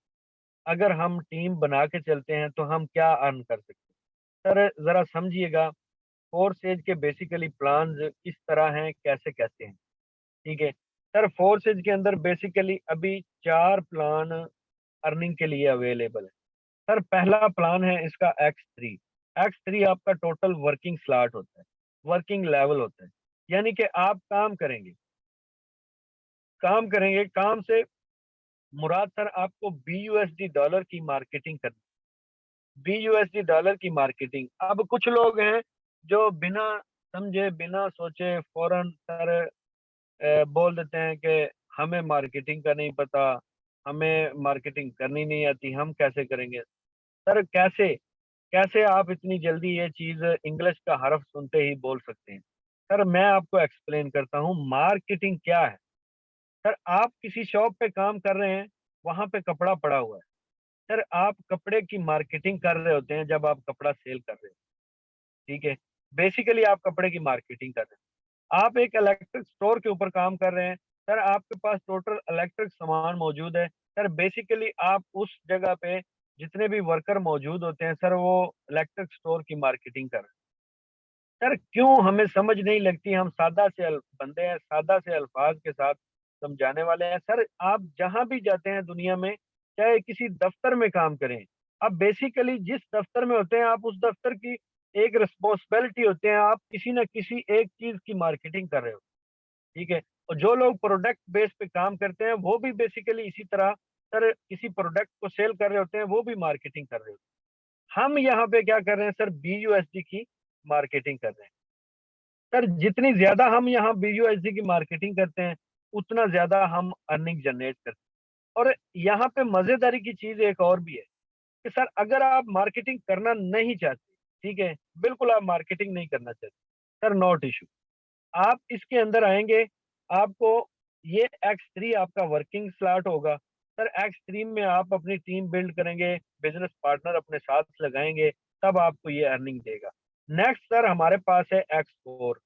अगर हम टीम बना के चलते हैं तो हम क्या अर्न कर सकते हैं। सर जरा समझिएगा, फोर्स एज के बेसिकली प्लान किस तरह हैं, कैसे कैसे हैं। ठीक है। सर फोर्स एज के अंदर बेसिकली अभी 4 प्लान अर्निंग के लिए अवेलेबल है। सर पहला प्लान है इसका X3। X3 आपका टोटल वर्किंग स्लॉट होता है, वर्किंग लेवल होता है। यानी कि आप काम करेंगे, काम से मुराद सर आपको BUSD डॉलर की मार्केटिंग करनी। BUSD डॉलर की मार्केटिंग। अब कुछ लोग हैं जो बिना समझे, बिना सोचे फौरन सर बोल देते हैं कि हमें मार्केटिंग का नहीं पता, हमें मार्केटिंग करनी नहीं आती, हम कैसे करेंगे। सर कैसे कैसे आप इतनी जल्दी ये चीज इंग्लिश का हर्फ सुनते ही बोल सकते हैं। सर मैं आपको एक्सप्लेन करता हूँ मार्केटिंग क्या है। सर आप किसी शॉप पे काम कर रहे हैं, वहां पे कपड़ा पड़ा हुआ है। सर आप कपड़े की मार्केटिंग कर रहे होते हैं जब आप कपड़ा सेल कर रहे हैं। ठीक है। बेसिकली आप कपड़े की मार्केटिंग कर रहे हैं। आप एक इलेक्ट्रिक स्टोर के ऊपर काम कर रहे हैं, सर आपके पास टोटल इलेक्ट्रिक सामान मौजूद है। सर बेसिकली आप उस जगह पे जितने भी वर्कर मौजूद होते हैं सर, वो इलेक्ट्रिक स्टोर की मार्केटिंग कर रहे हैं। सर क्यों हमें समझ नहीं लगती, हम सादा से बंदे हैं, सादा से अल्फाज के साथ समझाने वाले हैं। सर आप जहां भी जाते हैं दुनिया में, चाहे किसी दफ्तर में काम करें, आप बेसिकली जिस दफ्तर में होते हैं, आप उस दफ्तर की एक रिस्पॉन्सिबिलिटी होते हैं, आप किसी न किसी एक चीज की मार्केटिंग कर रहे हो। ठीक है। और जो लोग प्रोडक्ट बेस पे काम करते हैं वो भी बेसिकली इसी तरह सर किसी प्रोडक्ट को सेल कर रहे होते हैं, वो भी मार्केटिंग कर रहे होते हैं। हम यहाँ पे क्या कर रहे हैं सर, BUSD की मार्केटिंग कर रहे हैं। सर जितनी ज्यादा हम यहाँ BUSD की मार्केटिंग करते हैं, उतना ज्यादा हम अर्निंग जनरेट करते हैं। और यहाँ पे मजेदारी की चीज एक और भी है कि सर अगर आप मार्केटिंग करना नहीं चाहते, ठीक है, बिल्कुल आप मार्केटिंग नहीं करना चाहते, सर नॉट इशू। आप इसके अंदर आएंगे, आपको ये X3 आपका वर्किंग स्लॉट होगा। सर X3 में आप अपनी टीम बिल्ड करेंगे, बिजनेस पार्टनर अपने साथ लगाएंगे, तब आपको ये अर्निंग देगा। नेक्स्ट सर हमारे पास है X4।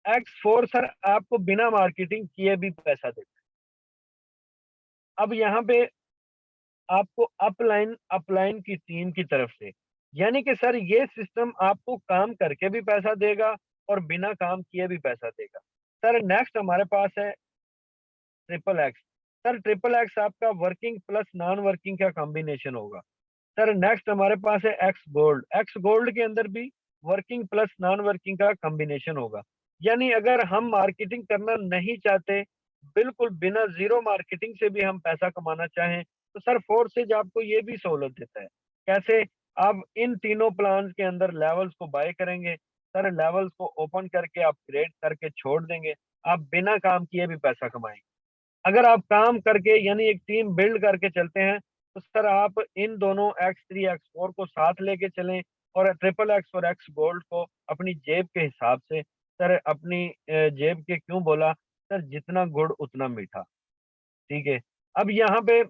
X4 सर आपको बिना मार्केटिंग किए भी पैसा देता है। अब यहाँ पे आपको अपलाइन अपलाइन की टीम की तरफ से, यानी कि सर ये सिस्टम आपको काम करके भी पैसा देगा और बिना काम किए भी पैसा देगा। सर नेक्स्ट हमारे पास है XXX। सर XXX आपका वर्किंग प्लस नॉन वर्किंग का कॉम्बिनेशन होगा। सर नेक्स्ट हमारे पास है एक्स गोल्ड के अंदर भी वर्किंग प्लस नॉन वर्किंग का कॉम्बिनेशन होगा। यानी अगर हम मार्केटिंग करना नहीं चाहते, बिल्कुल बिना जीरो मार्केटिंग से भी हम पैसा कमाना चाहें, तो सर फोर्सेज आपको ये भी सहूलत देता है। कैसे? आप इन तीनों प्लान के अंदर लेवल्स को बाय करेंगे, सर लेवल्स को ओपन करके आप क्रिएट करके छोड़ देंगे, आप बिना काम किए भी पैसा कमाएंगे। अगर आप काम करके यानी एक टीम बिल्ड करके चलते हैं, तो सर आप इन दोनों X3 X4 को साथ लेके चलें, और XXX और एक्स गोल्ड को अपनी जेब के हिसाब से, सर अपनी जेब के क्यों बोला सर, जितना गुड़ उतना मीठा। ठीक है। अब यहाँ पे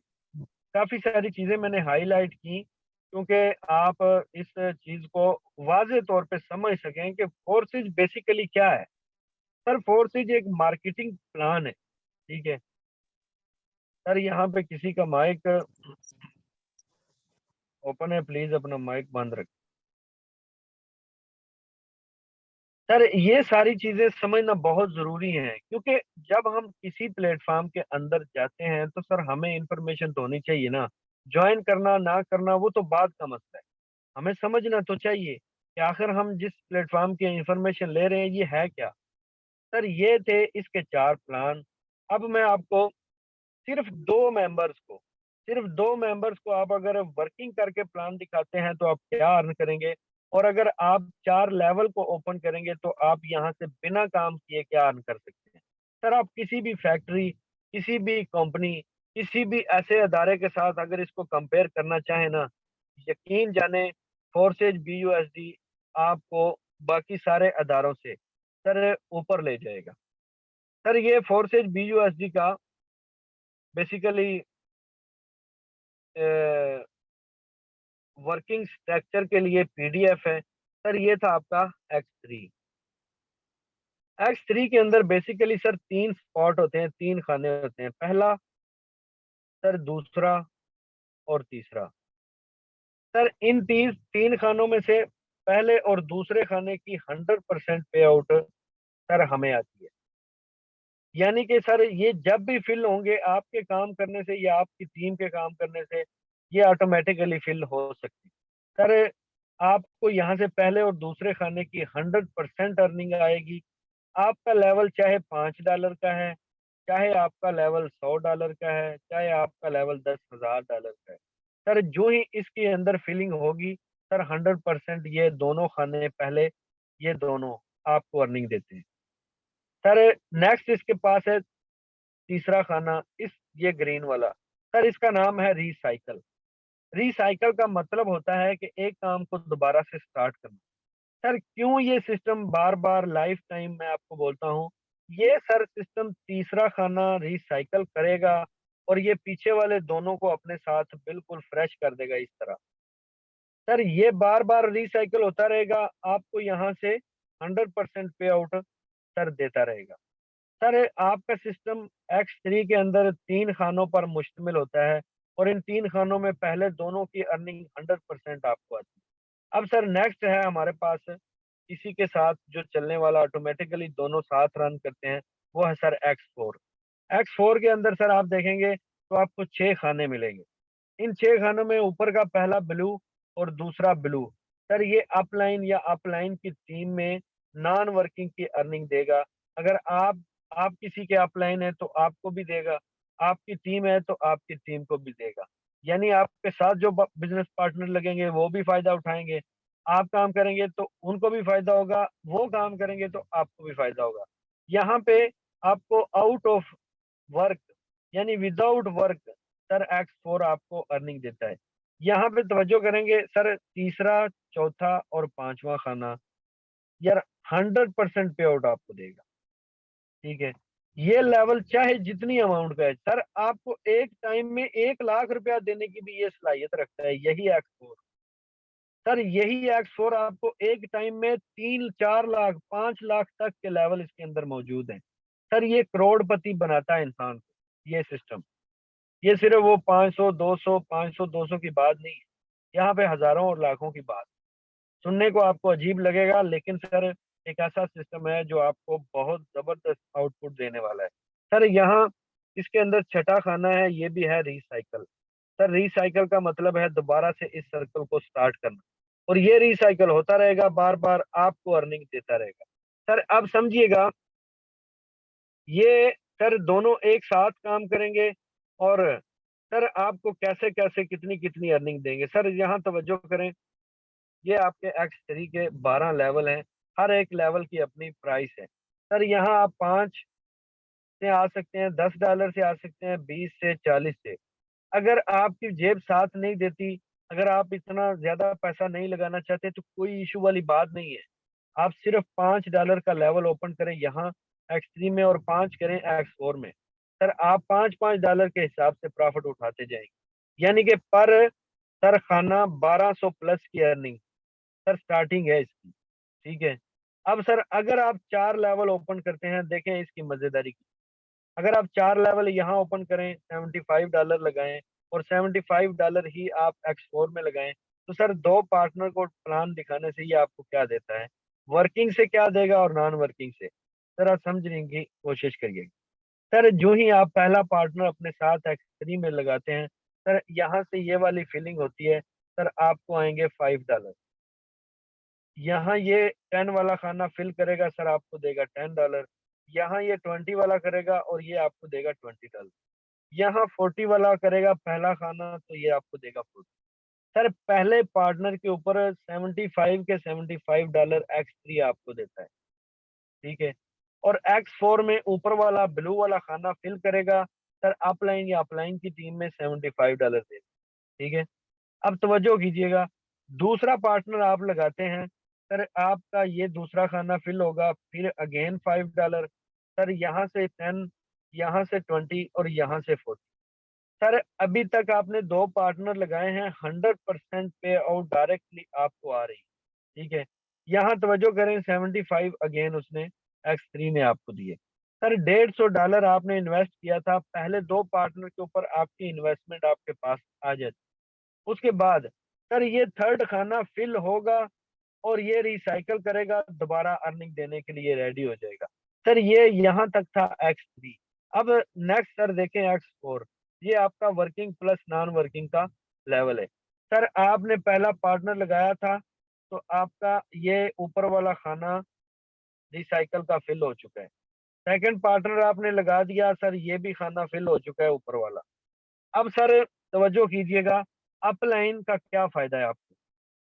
काफी सारी चीजें मैंने हाईलाइट की, क्योंकि आप इस चीज को वाजे तौर पे समझ सकें कि फोर्सेज बेसिकली क्या है। सर फोर्सेज एक मार्केटिंग प्लान है। ठीक है। सर यहाँ पे किसी का माइक ओपन है, प्लीज अपना माइक बंद रखें। सर ये सारी चीजें समझना बहुत जरूरी है, क्योंकि जब हम किसी प्लेटफॉर्म के अंदर जाते हैं तो सर हमें इंफॉर्मेशन तो होनी चाहिए ना। ज्वाइन करना ना करना वो तो बात का मसला है, हमें समझना तो चाहिए कि आखिर हम जिस प्लेटफॉर्म की इंफॉर्मेशन ले रहे हैं ये है क्या। सर ये थे इसके 4 प्लान। अब मैं आपको सिर्फ दो मेंबर्स को आप अगर वर्किंग करके प्लान दिखाते हैं तो आप क्या अर्न करेंगे, और अगर आप 4 लेवल को ओपन करेंगे तो आप यहाँ से बिना काम किए क्या अर्न कर सकते हैं। सर आप किसी भी फैक्ट्री, किसी भी कंपनी, किसी भी ऐसे अदारे के साथ अगर इसको कंपेयर करना चाहे ना, यकीन जाने फोर्सेज BUSD आपको बाकी सारे अदारों से सर ऊपर ले जाएगा। सर ये फोर्सेज BUSD का बेसिकली वर्किंग स्ट्रक्चर के लिए PDF है। सर ये था आपका X3 के अंदर बेसिकली सर 3 स्पॉट होते हैं, 3 खाने होते हैं, पहला, सर दूसरा और तीसरा। सर इन 3 खानों में से पहले और दूसरे खाने की 100% पे आउट सर हमें आती है। यानी कि सर ये जब भी फिल होंगे आपके काम करने से या आपकी टीम के काम करने से, ये ऑटोमेटिकली फिल हो सकती है। सर आपको यहाँ से पहले और दूसरे खाने की 100% अर्निंग आएगी। आपका लेवल चाहे $5 का है, चाहे आपका लेवल $100 का है, चाहे आपका लेवल $10,000 का है, सर जो ही इसके अंदर फिलिंग होगी, सर 100% ये दोनों खाने पहले, ये दोनों आपको अर्निंग देते हैं। सर नेक्स्ट इसके पास है तीसरा खाना, इस ये ग्रीन वाला, सर इसका नाम है रिसाइकल। रिसाइकल का मतलब होता है कि एक काम को दोबारा से स्टार्ट करना। सर क्यों ये सिस्टम बार बार लाइफ टाइम मैं आपको बोलता हूँ, ये सर सिस्टम तीसरा खाना रिसाइकल करेगा और ये पीछे वाले दोनों को अपने साथ बिल्कुल फ्रेश कर देगा इस तरह। सर ये बार बार रिसाइकल होता रहेगा, आपको यहाँ से 100% पे आउट सर देता रहेगा। सर आपका सिस्टम X3 के अंदर 3 खानों पर मुश्तमिल होता है, और इन 3 खानों में पहले दोनों की अर्निंग 100% आपको आती है। अब सर नेक्स्ट है हमारे पास इसी के साथ जो चलने वाला ऑटोमेटिकली दोनों साथ रन करते हैं, वो है सर X4। X4 के अंदर सर आप देखेंगे तो आपको 6 खाने मिलेंगे। इन 6 खानों में ऊपर का पहला ब्लू और दूसरा ब्लू, सर ये अपलाइन या अपलाइन की टीम में नॉन वर्किंग की अर्निंग देगा। अगर आप किसी के अपलाइन है तो आपको भी देगा, आपकी टीम है तो आपकी टीम को भी देगा। यानी आपके साथ जो बिजनेस पार्टनर लगेंगे वो भी फायदा उठाएंगे। आप काम करेंगे तो उनको भी फायदा होगा, वो काम करेंगे तो आपको भी फायदा होगा। यहाँ पे आपको आउट ऑफ वर्क यानी विदाउट वर्क सर X4 आपको अर्निंग देता है। यहाँ पे तवज्जो करेंगे सर, तीसरा, चौथा और पांचवा खाना यार 100% पे आउट आपको देगा। ठीक है, ये लेवल चाहे जितनी अमाउंट का है सर, आपको एक टाइम में 1 लाख रुपया देने की भी ये सलाहियत रखता है यही X4। सर यही X4 आपको एक टाइम में 3 4 लाख 5 लाख तक के लेवल इसके अंदर मौजूद है। सर ये करोड़पति बनाता है इंसान को ये सिस्टम। ये सिर्फ वो 500 200 500 200 की बात नहीं है, यहाँ पे हजारों और लाखों की बात। सुनने को आपको अजीब लगेगा, लेकिन सर एक ऐसा सिस्टम है जो आपको बहुत जबरदस्त आउटपुट देने वाला है। सर यहाँ इसके अंदर छठा खाना है, ये भी है रिसाइकल। सर रिसाइकल का मतलब है दोबारा से इस सर्कल को स्टार्ट करना, और ये रिसाइकल होता रहेगा, बार बार आपको अर्निंग देता रहेगा। सर अब समझिएगा, ये सर दोनों एक साथ काम करेंगे, और सर आपको कैसे कैसे कितनी कितनी अर्निंग देंगे। सर यहाँ तवज्जो करें, ये आपके X3 के 12 लेवल हैं, हर एक लेवल की अपनी प्राइस है। सर यहाँ आप 5 से आ सकते हैं, $10 से आ सकते हैं, 20 से 40 से। अगर आपकी जेब साथ नहीं देती, अगर आप इतना ज्यादा पैसा नहीं लगाना चाहते तो कोई इशू वाली बात नहीं है। आप सिर्फ $5 का लेवल ओपन करें यहाँ X3 में, और 5 करें X4 में। सर आप $5 के हिसाब से प्रॉफिट उठाते जाएंगे, यानी कि पर सर खाना 1200 प्लस की अर्निंग सर स्टार्टिंग है इसकी। ठीक है, अब सर अगर आप 4 लेवल ओपन करते हैं, देखें इसकी मजेदारी की। अगर आप 4 लेवल यहाँ ओपन करें, $75 लगाएं, और $75 ही आप X4 में लगाएं, तो सर दो पार्टनर को प्लान दिखाने से ये आपको क्या देता है, वर्किंग से क्या देगा और नॉन वर्किंग से। सर आप समझने की कोशिश करिए। सर जो ही आप पहला पार्टनर अपने साथ X3 में लगाते हैं, सर यहाँ से ये वाली फीलिंग होती है, सर आपको आएंगे $5। यहाँ ये 10 वाला खाना फिल करेगा, सर आपको देगा $10। यहाँ ये 20 वाला करेगा और ये आपको देगा $20। यहाँ 40 वाला करेगा पहला खाना, तो ये आपको देगा 40। सर पहले पार्टनर के ऊपर 75 के $75 X3 आपको देता है। ठीक है, और X4 में ऊपर वाला ब्लू वाला खाना फिल करेगा, सर अपलाइन या अपलाइन की टीम में $75 देगा। ठीक है, अब तवज्जो कीजिएगा, दूसरा पार्टनर आप लगाते हैं, सर आपका ये दूसरा खाना फिल होगा, फिर अगेन $5। सर यहाँ से 10, यहाँ से 20 और यहाँ से 40। सर अभी तक आपने दो पार्टनर लगाए हैं, 100% पे आउट डायरेक्टली आपको आ रही है। ठीक है, यहाँ तवज्जो करें, 75 अगेन उसने X3 में आपको दिए। सर $150 आपने इन्वेस्ट किया था, पहले दो पार्टनर के ऊपर आपकी इन्वेस्टमेंट आपके पास आ जाती। उसके बाद सर ये थर्ड खाना फिल होगा, और ये रिसाइकल करेगा, दोबारा अर्निंग देने के लिए रेडी हो जाएगा। सर ये यहाँ तक था X3। अब नेक्स्ट सर देखें X4, ये आपका वर्किंग प्लस नॉन वर्किंग का लेवल है। सर आपने पहला पार्टनर लगाया था, तो आपका ये ऊपर वाला खाना रिसाइकल का फिल हो चुका है। सेकंड पार्टनर आपने लगा दिया, सर ये भी खाना फिल हो चुका है ऊपर वाला। अब सर तवज्जो कीजिएगा, अपलाइन का क्या फायदा है आपको,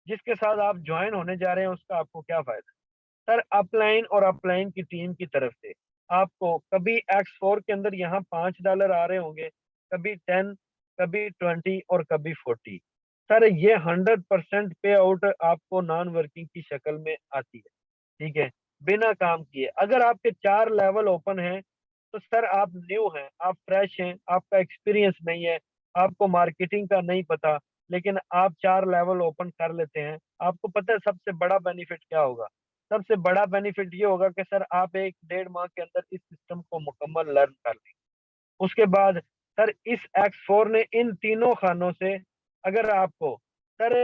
जिसके साथ आप ज्वाइन होने जा रहे हैं उसका आपको क्या फायदा है। सर अपलाइन और अपलाइन की टीम की तरफ से आपको कभी X4 के अंदर यहाँ $5 आ रहे होंगे, कभी 10, कभी 20 और कभी 40। सर ये 100% पे आउट आपको नॉन वर्किंग की शक्ल में आती है। ठीक है, बिना काम किए। अगर आपके 4 लेवल ओपन हैं, तो सर आप न्यू हैं, आप फ्रेश हैं, आपका एक्सपीरियंस नहीं है, आपको मार्केटिंग का नहीं पता, लेकिन आप 4 लेवल ओपन कर लेते हैं। आपको पता है सबसे बड़ा बेनिफिट क्या होगा? सबसे बड़ा बेनिफिट ये होगा कि सर आप 1 डेढ़ माह के अंदर इस सिस्टम को मुकम्मल लर्न कर लें। उसके बाद सर इस X4 ने इन तीनों खानों से अगर आपको सर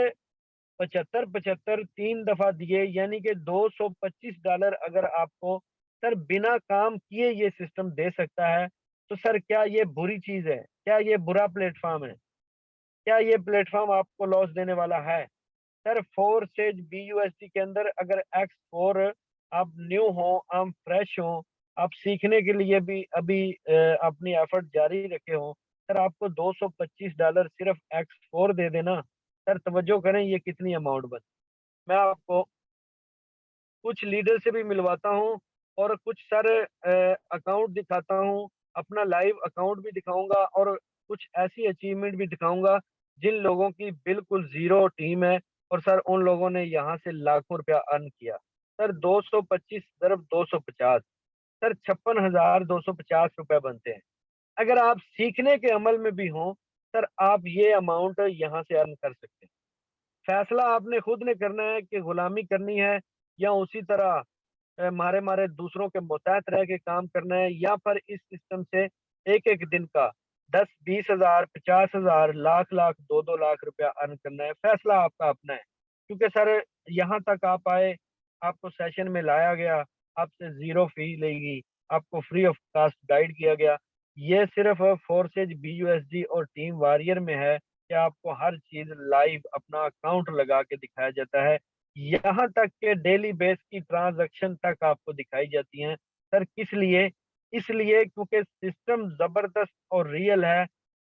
75-75 3 दफा दिए, यानी कि $225 अगर आपको सर बिना काम किए ये सिस्टम दे सकता है, तो सर क्या ये बुरी चीज है? क्या ये बुरा प्लेटफॉर्म है? क्या ये प्लेटफॉर्म आपको लॉस देने वाला है? सर 4 स्टेज BUSD के अंदर अगर X4 आप न्यू हो, आप फ्रेश हो, आप सीखने के लिए भी अभी अपनी एफर्ट जारी रखे हो, सर आपको $225 सिर्फ X4 दे देना, सर तवज्जो करें ये कितनी अमाउंट बन। मैं आपको कुछ लीडर से भी मिलवाता हूँ और कुछ सर अकाउंट दिखाता हूँ, अपना लाइव अकाउंट भी दिखाऊंगा और कुछ ऐसी अचीवमेंट भी दिखाऊंगा जिन लोगों की बिल्कुल जीरो टीम है और सर उन लोगों ने यहाँ से लाखों रुपया अर्न किया। सर 225 ज़रब 250, सर 56,250 रुपये बनते हैं। अगर आप सीखने के अमल में भी हों, सर आप ये अमाउंट यहाँ से अर्न कर सकते हैं। फैसला आपने खुद ने करना है कि गुलामी करनी है या उसी तरह मारे मारे दूसरों के मुतहत रह के काम करना है, या फिर इस सिस्टम से एक एक दिन का 10-20 हज़ार 50 हज़ार लाख लाख 2-2 लाख रुपया अर्न करना है। फैसला आपका अपना है, क्योंकि सर यहाँ तक आप आए, आपको सेशन में लाया गया, आपसे जीरो फी ली गई, आपको फ्री ऑफ कास्ट गाइड किया गया। ये सिर्फ फोर्सेज BUSD और टीम वॉरियर में है कि आपको हर चीज लाइव अपना अकाउंट लगा के दिखाया जाता है। यहाँ तक के डेली बेस की ट्रांजैक्शन तक आपको दिखाई जाती हैं। सर किस लिए? इसलिए क्योंकि सिस्टम जबरदस्त और रियल है।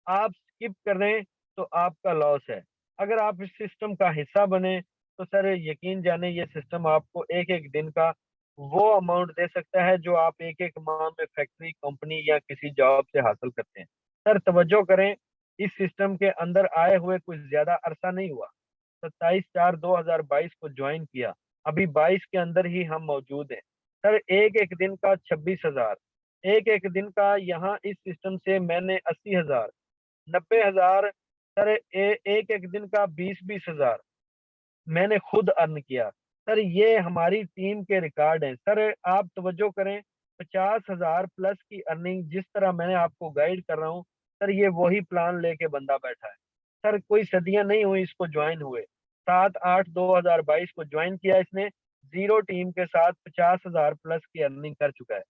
आप स्किप करें तो आपका लॉस है। अगर आप इस सिस्टम का हिस्सा बने तो सर यकीन जाने ये सिस्टम आपको एक एक दिन का वो अमाउंट दे सकता है जो आप एक एक माह में फैक्ट्री कंपनी या किसी जॉब से हासिल करते हैं। सर तवज्जो करें, इस सिस्टम के अंदर आए हुए कुछ ज्यादा अरसा नहीं हुआ। 27/4/2022 को ज्वाइन किया, अभी 22 के अंदर ही हम मौजूद हैं। सर एक एक दिन का 26 हज़ार, एक एक दिन का यहाँ इस सिस्टम से मैंने 80 हज़ार, 90 हज़ार, सर एक एक दिन का 20-20 हज़ार मैंने खुद अर्न किया। सर ये हमारी टीम के रिकॉर्ड हैं। सर आप तवज्जो करें, 50 हज़ार प्लस की अर्निंग जिस तरह मैंने आपको गाइड कर रहा हूँ, सर ये वही प्लान लेके बंदा बैठा है। सर कोई सदियां नहीं हुई इसको ज्वाइन हुए, 7/8/2022 को ज्वाइन किया इसने, जीरो टीम के साथ 50 हज़ार प्लस की अर्निंग कर चुका है।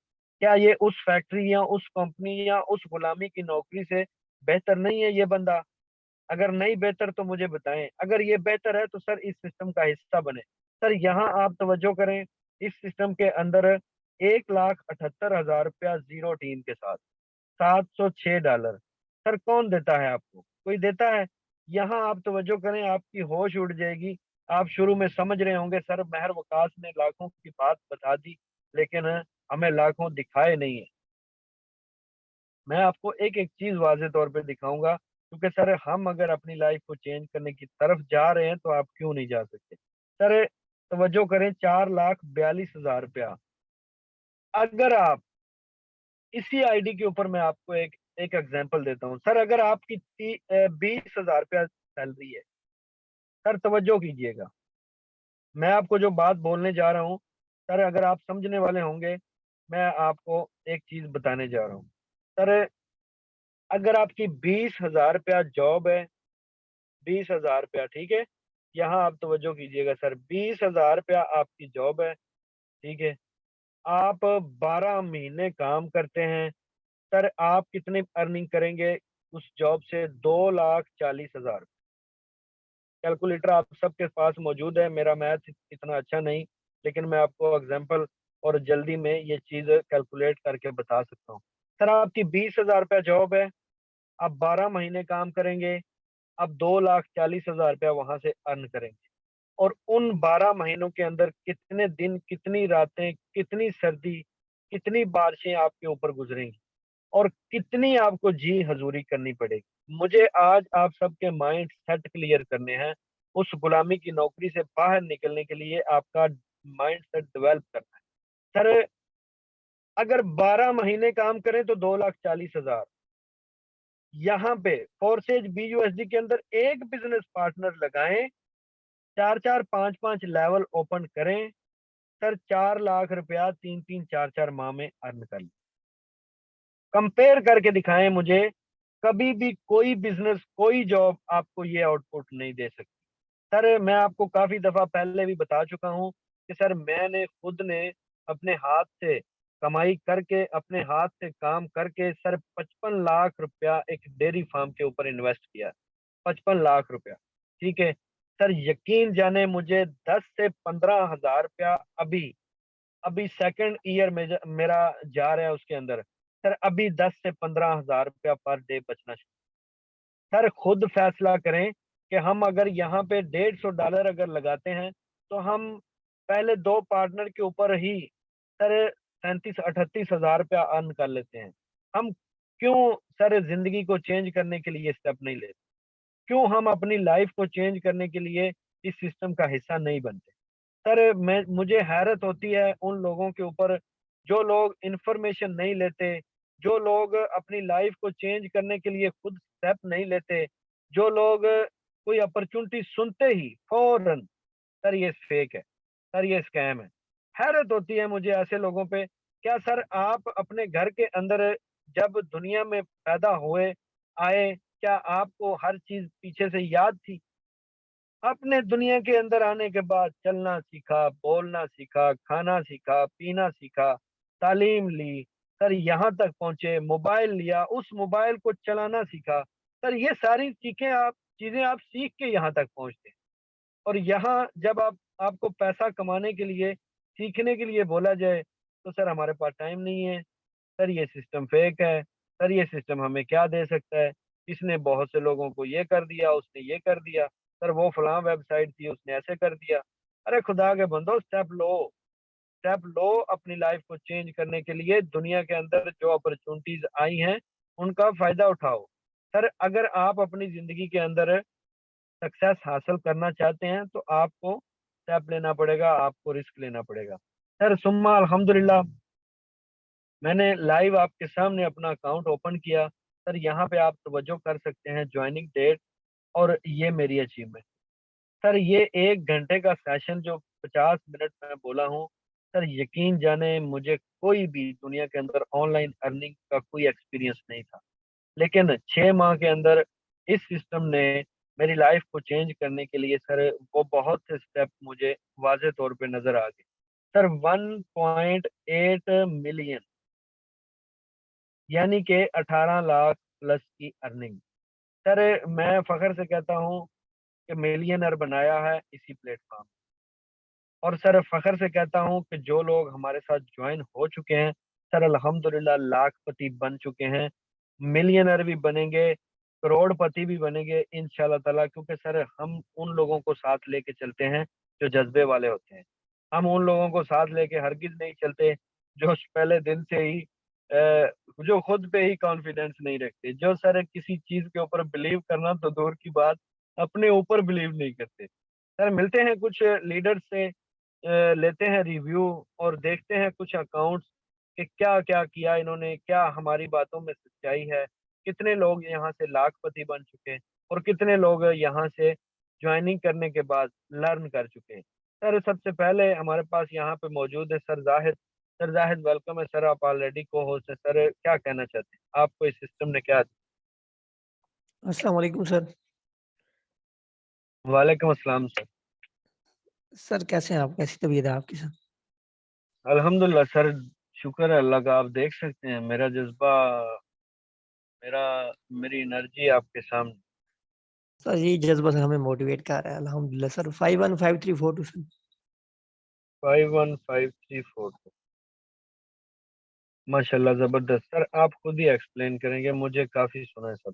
क्या ये उस फैक्ट्री या उस कंपनी या उस गुलामी की नौकरी से बेहतर नहीं है ये बंदा? अगर नहीं बेहतर तो मुझे बताएं, अगर ये बेहतर है तो सर इस सिस्टम का हिस्सा बने। सर यहाँ आप तवज्जो करें, इस सिस्टम के अंदर 1,78,000 रुपया जीरो टीम के साथ, $706। सर कौन देता है आपको? कोई देता है? यहाँ आप तवज्जो करें, आपकी होश उड़ जाएगी। आप शुरू में समझ रहे होंगे सर महर वकास ने लाखों की बात बता दी, लेकिन हमें लाखों दिखाए नहीं है। मैं आपको एक एक चीज वाज़ेह तौर पे दिखाऊंगा, क्योंकि सर हम अगर अपनी लाइफ को चेंज करने की तरफ जा रहे हैं तो आप क्यों नहीं जा सकते। सर तवज्जो करें, 4,42,000 रुपया अगर आप इसी आईडी के ऊपर, मैं आपको एक एक एग्जांपल देता हूँ सर, अगर आपकी 20,000 रुपया सैलरी है, सर तवज्जो कीजिएगा, मैं आपको जो बात बोलने जा रहा हूँ सर, अगर आप समझने वाले होंगे, मैं आपको एक चीज बताने जा रहा हूँ सर। अगर आपकी 20,000 रुपया जॉब है, 20,000 रुपया, ठीक है, यहाँ आप तवज्जो कीजिएगा सर, 20,000 रुपया आपकी जॉब है, ठीक है, आप 12 महीने काम करते हैं, सर आप कितनी अर्निंग करेंगे उस जॉब से? 2,40,000। कैलकुलेटर आप सबके पास मौजूद है, मेरा मैथ इतना अच्छा नहीं, लेकिन मैं आपको एग्जांपल और जल्दी में ये चीज़ कैलकुलेट करके बता सकता हूँ। सर आपकी 20,000 रुपया जॉब है, आप 12 महीने काम करेंगे, आप 2,40,000 रुपया वहां से अर्न करेंगे। और उन 12 महीनों के अंदर कितने दिन, कितनी रातें, कितनी सर्दी, कितनी बारिशें आपके ऊपर गुजरेंगी और कितनी आपको जी हजूरी करनी पड़ेगी। मुझे आज आप सबके माइंड सेट क्लियर करने हैं। उस गुलामी की नौकरी से बाहर निकलने के लिए आपका माइंड सेट डेवलप करना है। सर अगर 12 महीने काम करें तो 2,40,000, यहाँ पे फोर्सेज BUSD के अंदर एक बिजनेस पार्टनर लगाएं, 4-4 5-5 लेवल ओपन करें, सर 4 लाख रुपया 3-3 4-4 माह में अर्न कर लिया। कंपेयर करके दिखाएं मुझे, कभी भी कोई बिजनेस, कोई जॉब आपको ये आउटपुट नहीं दे सकती। सर मैं आपको काफी दफा पहले भी बता चुका हूँ कि सर मैंने खुद ने अपने हाथ से कमाई करके, अपने हाथ से काम करके सर 55 लाख रुपया एक डेयरी फार्म के ऊपर इन्वेस्ट किया। 55 लाख रुपया, ठीक है सर। यकीन जाने मुझे 10 से 15 हजार रुपया अभी अभी सेकंड ईयर में मेरा जा रहा है उसके अंदर। सर अभी 10 से 15 हजार रुपया पर डे बचना चाहिए। सर खुद फैसला करें कि हम अगर यहाँ पे $150 अगर लगाते हैं तो हम पहले दो पार्टनर के ऊपर ही सर 37-38 हजार रुपया अर्न कर लेते हैं। हम क्यों सर जिंदगी को चेंज करने के लिए स्टेप नहीं लेते? क्यों हम अपनी लाइफ को चेंज करने के लिए इस सिस्टम का हिस्सा नहीं बनते? सर मैं मुझे हैरत होती है उन लोगों के ऊपर जो लोग इंफॉर्मेशन नहीं लेते, जो लोग अपनी लाइफ को चेंज करने के लिए खुद स्टेप नहीं लेते, जो लोग कोई अपॉर्चुनिटी सुनते ही फौरन सर ये फेक है, सर ये स्कैम है। हैरत होती है मुझे ऐसे लोगों पे। क्या सर आप अपने घर के अंदर जब दुनिया में पैदा हुए आए, क्या आपको हर चीज पीछे से याद थी? अपने दुनिया के अंदर आने के बाद चलना सीखा, बोलना सीखा, खाना सीखा, पीना सीखा, तालीम ली, सर यहाँ तक पहुंचे, मोबाइल लिया, उस मोबाइल को चलाना सीखा। सर ये सारी चीजें आप सीख के यहाँ तक पहुंचते हैं। और यहाँ जब आपको पैसा कमाने के लिए, सीखने के लिए बोला जाए तो सर हमारे पास टाइम नहीं है, सर ये सिस्टम फेक है, सर ये सिस्टम हमें क्या दे सकता है, इसने बहुत से लोगों को ये कर दिया, उसने ये कर दिया, सर वो फलां वेबसाइट थी उसने ऐसे कर दिया। अरे खुदा के बंदो स्टेप लो, स्टेप लो अपनी लाइफ को चेंज करने के लिए। दुनिया के अंदर जो अपॉर्चुनिटीज आई हैं उनका फायदा उठाओ। सर अगर आप अपनी जिंदगी के अंदर सक्सेस हासिल करना चाहते हैं तो आपको स्टेप लेना पड़ेगा, आपको रिस्क लेना पड़ेगा। सर सुम्मा अल्हम्दुलिल्लाह मैंने लाइव आपके सामने अपना अकाउंट ओपन किया। सर यहाँ पे आप तवज्जो कर सकते हैं ज्वाइनिंग डेट और ये मेरी अचीवमेंट। सर ये 1 घंटे का सेशन जो 50 मिनट में बोला हूँ, सर यकीन जाने मुझे कोई भी दुनिया के अंदर ऑनलाइन अर्निंग का कोई एक्सपीरियंस नहीं था, लेकिन 6 माह के अंदर इस सिस्टम ने मेरी लाइफ को चेंज करने के लिए सर वो बहुत से स्टेप मुझे वाजे तौर पे नजर आ गए। सर 1.8 मिलियन यानी कि 18 लाख प्लस की अर्निंग। सर मैं फख्र से कहता हूँ कि मिलियनर बनाया है इसी प्लेटफॉर्म। और सर फख्र से कहता हूँ कि जो लोग हमारे साथ ज्वाइन हो चुके हैं सर अल्हम्दुलिल्लाह लाखपति बन चुके हैं, मिलियनर भी बनेंगे, करोड़पति भी बनेंगे इंशाल्लाह ताला। क्योंकि सर हम उन लोगों को साथ लेके चलते हैं जो जज्बे वाले होते हैं। हम उन लोगों को साथ लेके हरगिज नहीं चलते जो पहले दिन से ही जो खुद पे ही कॉन्फिडेंस नहीं रखते, जो सर किसी चीज के ऊपर बिलीव करना तो दूर की बात, अपने ऊपर बिलीव नहीं करते। सर मिलते हैं कुछ लीडर से, लेते हैं रिव्यू और देखते हैं कुछ अकाउंट्स कि क्या क्या किया इन्होंने, क्या हमारी बातों में सच्चाई है, कितने लोग यहाँ से लाखपति बन चुके हैं और कितने लोग यहाँ से ज्वाइनिंग करने के बाद लर्न कर चुके हैं। सर सबसे पहले हमारे पास यहाँ पे मौजूद है sir Zahid. Sir Zahid welcome है सर, आप ऑलरेडी को होस्ट है सर, क्या कहना चाहते हैं, आपको इस सिस्टम ने क्या? अस्सलाम वालेकुम सर। वालेकुम अस्सलाम सर। सर कैसे हैं आप, कैसी तबीयत है आपकी सर? अल्हम्दुलिल्लाह सर, शुक्र है अल्लाह का। आप देख सकते हैं मेरा जज्बा, मेरा मेरी एनर्जी आपके सामने। सर यही जज्बा से हमें मोटिवेट कर रहा है अल्हम्दुलिल्लाह सर। 515342 सर। 515342 माशाल्लाह जबरदस्त। सर आप खुद ही एक्सप्लेन करेंगे, मुझे काफी सुना है सब।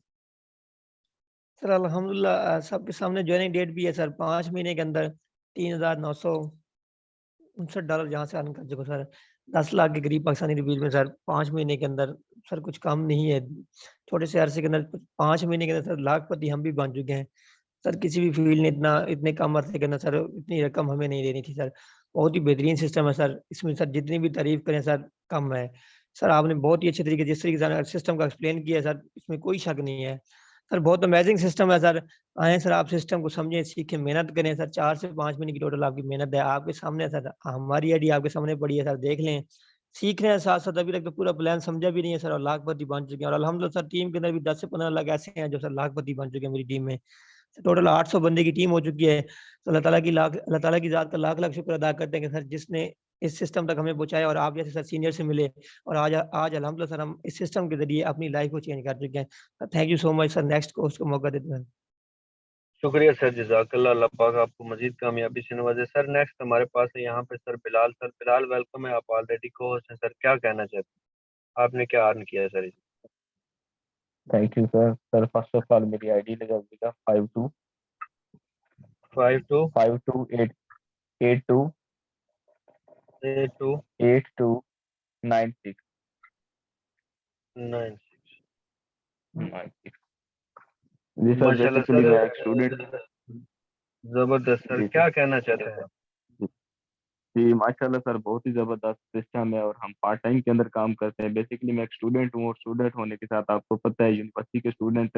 सर अल्हम्दुलिल्लाह सबके सामने ज्वाइनिंग डेट भी है सर। 5 महीने के अंदर $3,959 जहाँ से अर्न कर चुका सर। 10 लाख के करीब पाकिस्तानी रुपीज में सर 5 महीने के अंदर। सर कुछ कम नहीं है, छोटे से अरसे के अंदर 5 महीने के अंदर सर लाखपति हम भी बन चुके हैं सर। किसी भी फील्ड ने इतने कम अरसे के अंदर सर इतनी रकम हमें नहीं देनी थी सर। बहुत ही बेहतरीन सिस्टम है सर, इसमें सर जितनी भी तारीफ करें सर कम है। सर आपने बहुत ही अच्छे तरीके जिस तरीके से सिस्टम का एक्सप्लेन किया है सर, इसमें कोई शक नहीं है सर बहुत अमेजिंग सिस्टम है सर। आए सर, आप सिस्टम को समझें, सीखें, मेहनत करें सर। 4 से 5 महीने की टोटल आपकी मेहनत है, आपके सामने है सर। हमारी आईडी आपके सामने पड़ी है सर, देख लें। सीख रहे हैं साथ साथ, अभी तक तो पूरा प्लान समझा भी नहीं है सर, और लाखपति बन चुके हैं। और अल्हम्दुलिल्लाह सर, टीम के अंदर भी 10 से 15 लोग ऐसे हैं जो सर लाखपति बन चुके हैं मेरी टीम में। टोटल 800 बंदे की टीम हो चुकी है। तो अल्लाह ताला की ज़ात का लाख लाख शुक्र अदा करते हैं कि सर जिसने इस सिस्टम तक हमें पहुंचाया, और आप जैसे सर सीनियर से मिले, और आज आज अल्हम्दुलिल्लाह सर हम इस सिस्टम के जरिए अपनी लाइफ को चेंज कर चुके हैं। Thank you so much sir. Next course को मौका देते हैं। शुक्रिया सर, जज़ाकल्लाह। अल्लाह पाक आपको मजीद कामयाबी से नवाजे। सर नेक्स्ट हमारे पास है यहाँ पे sir Bilal. Sir Bilal welcome है, आप ऑलरेडी को होस्ट हैं। सर क्या कहना चाहते हैं, आपने क्या अर्न किया है sir? Thank you sir. Sir first of all मेरी आईडी लगाइएगा 52 52 52 82 82 8296 96। 96। जी सर, माशाल्लाह बेसिकली सर, मैं एक स्टूडेंट। जबरदस्त सर, जी क्या सर। कहना चाहते हैं? जी माशाल्लाह सर, बहुत ही ज़बरदस्त सिस्टम है और हम पार्ट टाइम के अंदर काम करते हैं। बेसिकली मैं एक स्टूडेंट हूँ और स्टूडेंट होने के साथ आपको पता है यूनिवर्सिटी के स्टूडेंट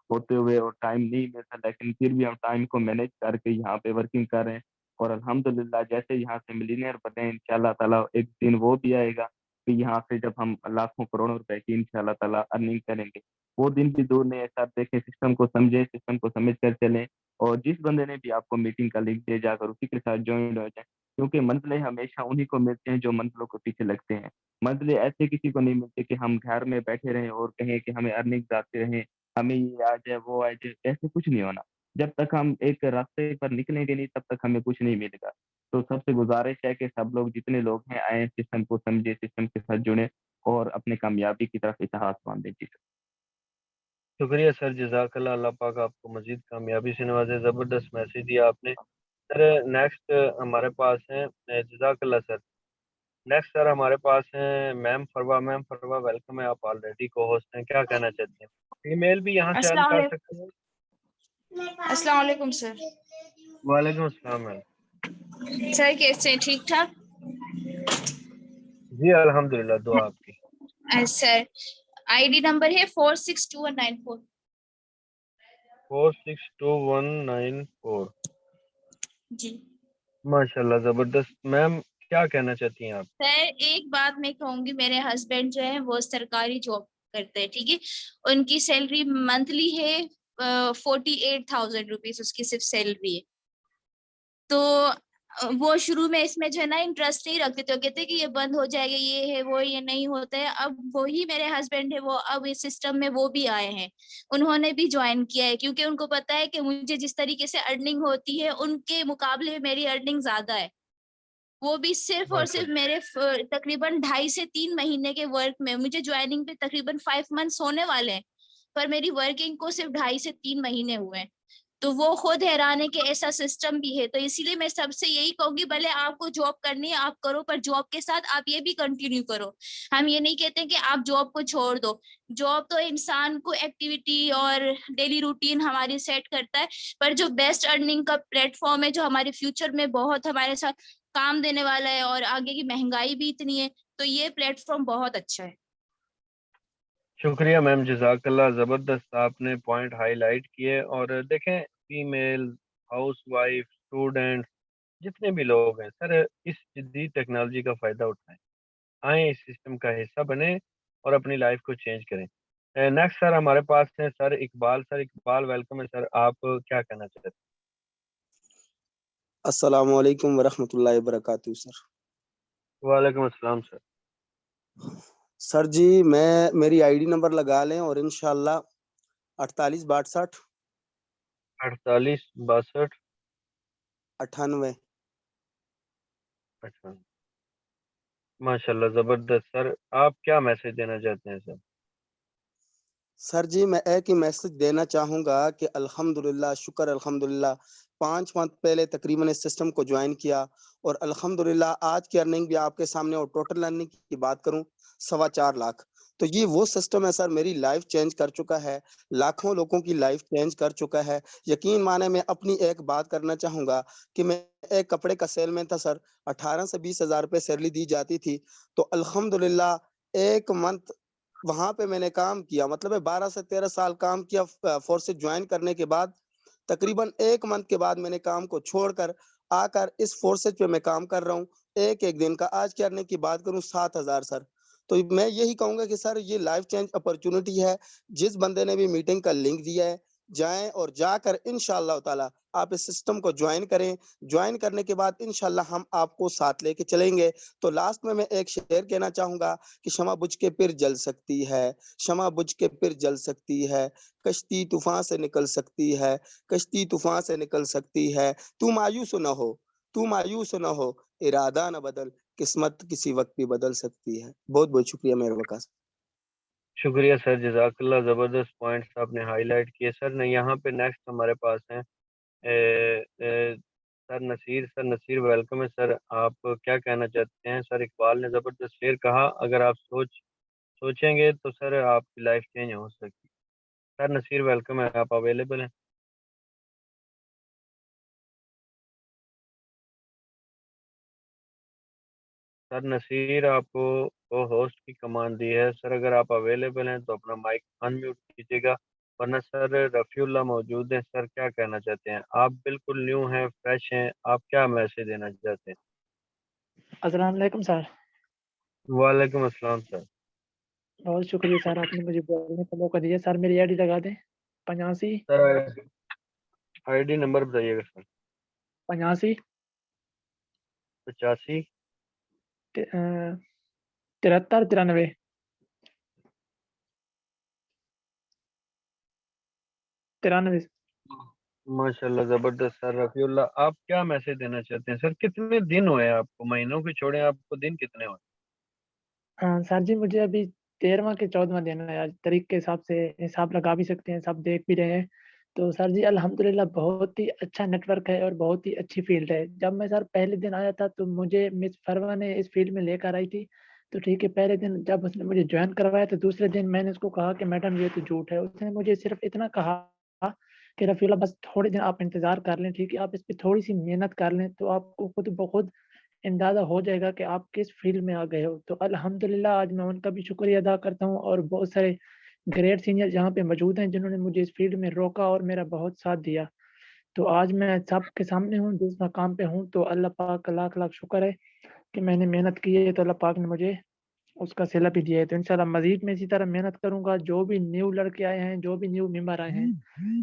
होते हुए और टाइम नहीं मिलता, लेकिन फिर भी हम टाइम को मैनेज करके यहाँ पे वर्किंग कर रहे हैं। और अल्हम्दुलिल्लाह जैसे यहाँ से मिलीनियर बने इंशाल्लाह ताला, एक दिन वो भी आएगा कि यहाँ से जब हम लाखों करोड़ों रुपए की इंशाल्लाह ताला अर्निंग करेंगे। वो दिन भी दूर नहीं है सर। देखें, सिस्टम को समझे, सिस्टम को समझ कर चलें, और जिस बंदे ने भी आपको मीटिंग का लिंक भेजा जाकर उसी के साथ ज्वाइन हो जाए, क्योंकि मंजिलें हमेशा उन्हीं को मिलते हैं जो मंजिलों के पीछे लगते हैं। मंजिलें ऐसे किसी को नहीं मिलती कि हम घर में बैठे रहें और कहें कि हमें अर्निंग आते रहें, हमें ये आ जाए वो आ जाए, ऐसे कुछ नहीं होना। जब तक हम एक रास्ते पर निकलेंगे नहीं, तब तक हमें कुछ नहीं मिलेगा। तो सबसे गुजारिश है कि सब लोग, जितने लोग हैं, आए, सिस्टम को समझे, सिस्टम के साथ जुड़े और अपनी कामयाबी की तरफ इतिहास बांधे। जी सर। शुक्रिया सर, जज़ाकल्लाह। अल्लाह पाक आपको मजीद कामयाबी से नवाजे। ज़बरदस्त मैसेज दिया आपने सर। नेक्स्ट हमारे पास हैं जज़ाकल्लाह सर। नेक्स्ट सर हमारे पास हैं मैम फरवा। मैम फरवा वेलकम है, आप ऑलरेडी को होस्ट हैं। क्या कहना चाहते हैं? फीमेल भी यहाँ से अर्न अस्सलाम कर वालेकुम। सकते हैं? अस्सलाम वालेकुम सर। वालेकुम अस्सलाम मैम। सर कैसे हैं, ठीक ठाक? जी अल्हम्दुलिल्लाह, दुआ आपकी। सर आईडी नंबर है 462194। 462194। जी माशाल्लाह, जबरदस्त। मैम क्या कहना चाहती हैं आप? सर, एक बात मैं कहूंगी, मेरे हस्बैंड जो है वो सरकारी जॉब करते हैं, ठीक है। उनकी सैलरी मंथली है 48,000 रुपीज, उसकी सिर्फ सैलरी है। तो वो शुरू में इसमें जो है ना इंटरेस्ट नहीं रखते थे, कहते कि ये बंद हो जाएगा, ये है वो, ये नहीं होता है। अब वही मेरे हस्बैंड है, वो अब इस सिस्टम में वो भी आए हैं, उन्होंने भी ज्वाइन किया है, क्योंकि उनको पता है कि मुझे जिस तरीके से अर्निंग होती है उनके मुकाबले में मेरी अर्निंग ज्यादा है। वो भी सिर्फ और सिर्फ माशाल्लाह। मेरे तकरीबन 2.5 से 3 महीने के वर्क में, मुझे ज्वाइनिंग पे तकरीबन 5 मंथ्स होने वाले हैं, पर मेरी वर्किंग को सिर्फ 2.5 से 3 महीने हुए हैं। तो वो खुद हैरान है कि ऐसा सिस्टम भी है। तो इसीलिए मैं सबसे यही कहूंगी, भले आपको जॉब करनी है आप करो, पर जॉब के साथ आप ये भी कंटिन्यू करो। हम ये नहीं कहते कि आप जॉब को छोड़ दो। जॉब तो इंसान को एक्टिविटी और डेली रूटीन हमारी सेट करता है, पर जो बेस्ट अर्निंग का प्लेटफॉर्म है, जो हमारे फ्यूचर में बहुत हमारे साथ काम देने वाला है, और आगे की महंगाई भी इतनी है, तो ये प्लेटफॉर्म बहुत अच्छा है। शुक्रिया मैम, जज़ाकल्लाह। ज़बरदस्त आपने पॉइंट हाईलाइट किए। और देखें, फीमेल, हाउसवाइफ, स्टूडेंट, जितने भी लोग हैं सर, इस जदीद टेक्नोलॉजी का फ़ायदा उठाएं, आए इस सिस्टम का हिस्सा बने और अपनी लाइफ को चेंज करें। नेक्स्ट सर हमारे पास है sir Iqbal. Sir Iqbal welcome है सर, आप क्या कहना चाहते हैं? अस्सलामु अलैकुम वरहमतुल्लाहि वबरकातुहू सर। वालेकुम अस्सलाम सर। सर जी, मेरी आईडी नंबर लगा लें और इंशाल्लाह 48 62 48 62 98। अच्छा, माशाल्लाह, ज़बरदस्त। सर आप क्या मैसेज देना चाहते हैं सर? सर जी, मैं एक ही मैसेज देना चाहूँगा कि अल्हम्दुलिल्लाह, शुक्र अल्हम्दुलिल्लाह, 5 मंथ पहले तकरीबन इस सिस्टम को ज्वाइन किया और अल्हम्दुलिल्लाह आज की अर्निंग भी आपके सामने, और टोटल अर्निंग की बात करूँ 4.25 लाख। तो ये वो सिस्टम है सर, मेरी लाइफ चेंज कर चुका है, लाखों लोगों की लाइफ चेंज कर चुका है। यकीन माने, मैं अपनी एक बात करना चाहूँगा कि मैं एक कपड़े का सेलमैन था सर, 18 से 20 हज़ार रुपए सैलरी दी जाती थी। तो अल्हम्दुलिल्लाह 1 मंथ वहां पे मैंने काम किया, मतलब 12 से 13 साल काम किया। फोर्सेज ज्वाइन करने के बाद तकरीबन 1 मंथ के बाद मैंने काम को छोड़कर आकर इस फोर्सेज पे मैं काम कर रहा हूँ। एक-एक दिन का आज की अर्निंग की बात करूँ 7,000 सर। तो मैं यही कहूँगा कि सर ये लाइफ चेंज अपॉर्च्युनिटी है। जिस बंदे ने भी मीटिंग का लिंक दिया है, जाएँ और जाकर इंशाअल्लाह ताला आप इस सिस्टम को ज्वाइन करें। ज्वाइन करने के बाद इंशाअल्लाह हम आपको साथ लेके चलेंगे। तो लास्ट में मैं एक शेर कहना चाहूँगा कि शमा बुझ के फिर जल सकती है, शमा बुझ के फिर जल सकती है, कश्ती तूफ़ान से निकल सकती है, कश्ती तूफ़ान से निकल सकती है। तू मायूस ना हो, तू मायूस ना हो, इरादा ना बदल, किस्मत किसी वक़्त भी बदल सकती है। बहुत-बहुत शुक्रिया मेरे वक़्त। शुक्रिया सर, जज़ाकल्लाह, ज़बरदस्त पॉइंट्स आपने हाईलाइट किए सर। ने यहाँ पे नेक्स्ट हमारे पास हैं sir Naseer. Sir Naseer welcome है सर, आप क्या कहना चाहते हैं? सर इकबाल ने ज़बरदस्त शेर कहा, अगर आप सोचेंगे तो सर आपकी लाइफ चेंज हो सकती है। सर नसीर वेलकम है, आप अवेलेबल हैं? सर नसीर, आपको को होस्ट की कमांड दी है सर, अगर आप अवेलेबल हैं तो अपना माइक अनम्यूट कीजिएगा, वरना सर रफ़ीउल्लाह मौजूद हैं। सर क्या कहना चाहते हैं? आप बिल्कुल न्यू हैं, फ्रेश हैं, आप क्या मैसेज देना चाहते हैं? अस्सलाम वालेकुम सर। वालेकुम अस्सलाम सर। बहुत शुक्रिया सर, आपने मुझे बोलने का मौका दिया। सर मेरी आईडी लगा दें। 85 सर आईडी नंबर बताइएगा सर। 85 85 73 93 93। माशाल्लाह, ज़बरदस्त सर। रफ़ीउल्लाह, आप क्या मैसेज देना चाहते हैं सर? कितने दिन हुए आपको? महीनों के छोड़ें, आपको दिन कितने हुए? सर जी मुझे अभी 13वां के 14वां दिन है। आज तारीख के हिसाब से हिसाब लगा भी सकते हैं, सब देख भी रहे हैं। तो सर जी अल्हम्दुलिल्लाह बहुत ही अच्छा नेटवर्क है और बहुत ही अच्छी फ़ील्ड है। जब मैं सर पहले दिन आया था तो मुझे मिस फरवा ने इस फ़ील्ड में लेकर आई थी। तो ठीक है, पहले दिन जब उसने मुझे जॉइन करवाया तो दूसरे दिन मैंने उसको कहा कि मैडम ये तो झूठ है। उसने मुझे सिर्फ़ इतना कहा कि रफ़ीउल्लाह बस थोड़े दिन आप इंतज़ार कर लें, ठीक है? आप इस पे थोड़ी-सी मेहनत कर लें तो आपको खुद ब खुद अंदाज़ा हो जाएगा कि आप किस फ़ील्ड में आ गए हो। तो अल्हम्दुलिल्लाह आज मैं उनका भी शुक्रिया अदा करता हूँ और बहुत सारे ग्रेट सीनियर यहाँ पे मौजूद हैं जिन्होंने मुझे इस फ़ील्ड में रोका और मेरा बहुत साथ दिया। तो आज मैं सबके सामने हूँ, जिस मकाम पे हूँ, तो अल्लाह पाक का लाख-लाख शुक्र है कि मैंने मेहनत की है तो अल्लाह पाक ने मुझे उसका सिला भी दिया है। तो इंशाल्लाह मज़ीद मैं इसी तरह मेहनत करूँगा। जो भी न्यू लड़के आए हैं, जो भी न्यू मेंबर आए हैं,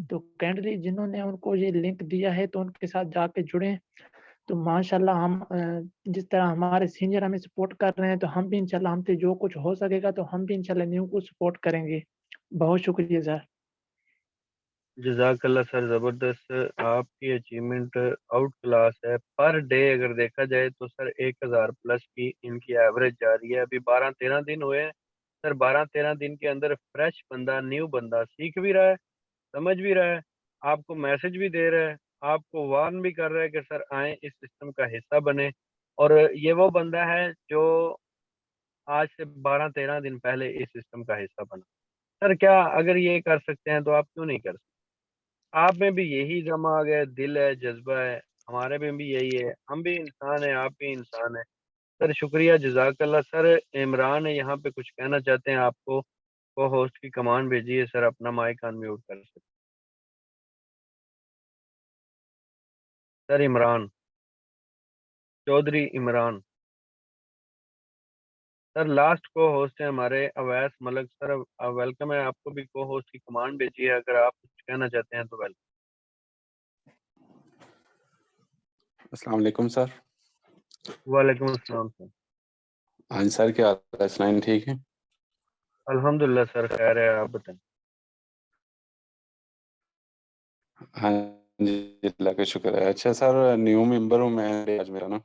तो काइंडली जिन्होंने उनको ये लिंक दिया है तो उनके साथ जाके जुड़ें। तो माशाल्लाह हम जिस तरह हमारे सीनियर हमें सपोर्ट कर रहे हैं, तो हम भी इंशाल्लाह हमसे जो कुछ हो सकेगा तो हम भी इंशाल्लाह न्यू को सपोर्ट करेंगे। बहुत शुक्रिया सर। जज़ाकल्लाह सर, ज़बरदस्त। आपकी अचीवमेंट आउट क्लास है। पर डे अगर देखा जाए तो सर 1000 प्लस की इनकी एवरेज जा रही है। अभी 12-13 दिन हुए हैं सर। 12-13 दिन के अंदर फ्रेश बंदा, न्यू बंदा सीख भी रहा है, समझ भी रहा है, आपको मैसेज भी दे रहा है, आपको वार्न भी कर रहा है कि सर आएँ, इस सिस्टम का हिस्सा बने। और ये वो बंदा है जो आज से 12-13 दिन पहले इस सिस्टम का हिस्सा बना। सर क्या अगर ये कर सकते हैं तो आप क्यों नहीं कर सकते? आप में भी यही जमा आ गया, दिल है, जज़्बा है, हमारे में भी यही है। हम भी इंसान हैं, आप भी इंसान हैं। सर शुक्रिया, जज़ाकल्लाह। सर इमरान है यहाँ पे, कुछ कहना चाहते हैं आपको? को-होस्ट की कमांड भेजी है सर, अपना माइक अनम्यूट कर सकते। Sir Imran, Chaudhry Imran. Sir last cohost है हमारे अवैस मलिक सर, वेलकम है, आपको भी को-होस्ट की कमांड भेजी है, अगर आप कुछ कहना चाहते हैं तो वेलकम। अस्सलाम वालेकुम सर। वालेकुम अस्सलाम सर। हाँ जी सर, क्या हाल है? इस्लाइन ठीक है? अल्हम्दुलिल्लाह सर, खैर है, आप बताएँ? हाँ जी, अल्लाह का शुक्र है। अच्छा सर, न्यू मेंबर हूँ मैं आज मेरा ना।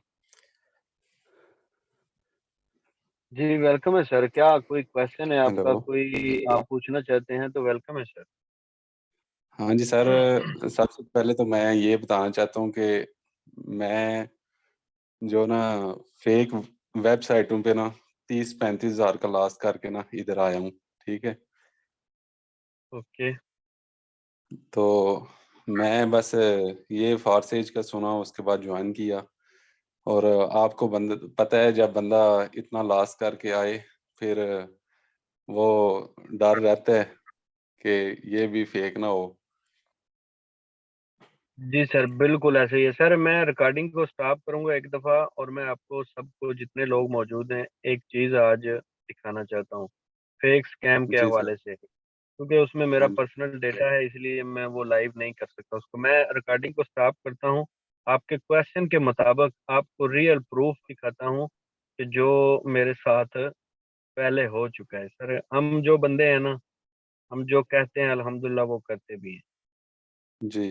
जी, वेलकम है सर। क्या कोई क्वेश्चन है आपका? हेलो। कोई आप पूछना चाहते हैं तो वेलकम है सर। हाँ जी सर, सबसे पहले तो मैं ये बताना चाहता हूँ कि मैं जो ना फेक वेबसाइटों पे ना 30-35 हज़ार का लॉस करके ना इधर आया हूँ, ठीक है? ओके। तो मैं बस ये फारसेज का सुना, उसके बाद ज्वाइन किया। और आपको पता है जब बंदा इतना लॉस करके आए, फिर वो डर रहता है कि ये भी फेक ना हो। जी सर, बिल्कुल ऐसे ही है। सर मैं रिकॉर्डिंग को स्टॉप करूँगा एक दफ़ा और मैं आपको सबको जितने लोग मौजूद हैं, एक चीज़ आज दिखाना चाहता हूँ, फेक स्कैम के जी सर। हवाले से। क्योंकि उसमें मेरा हाँ जी। पर्सनल डेटा है इसलिए मैं वो लाइव नहीं कर सकता उसको। मैं रिकॉर्डिंग को स्टॉप करता हूँ, आपके क्वेश्चन के मुताबिक आपको रियल प्रूफ दिखाता हूँ कि जो मेरे साथ पहले हो चुका है। सर हम जो बंदे हैं ना, हम जो कहते हैं अल्हम्दुलिल्लाह वो करते भी हैं। जी।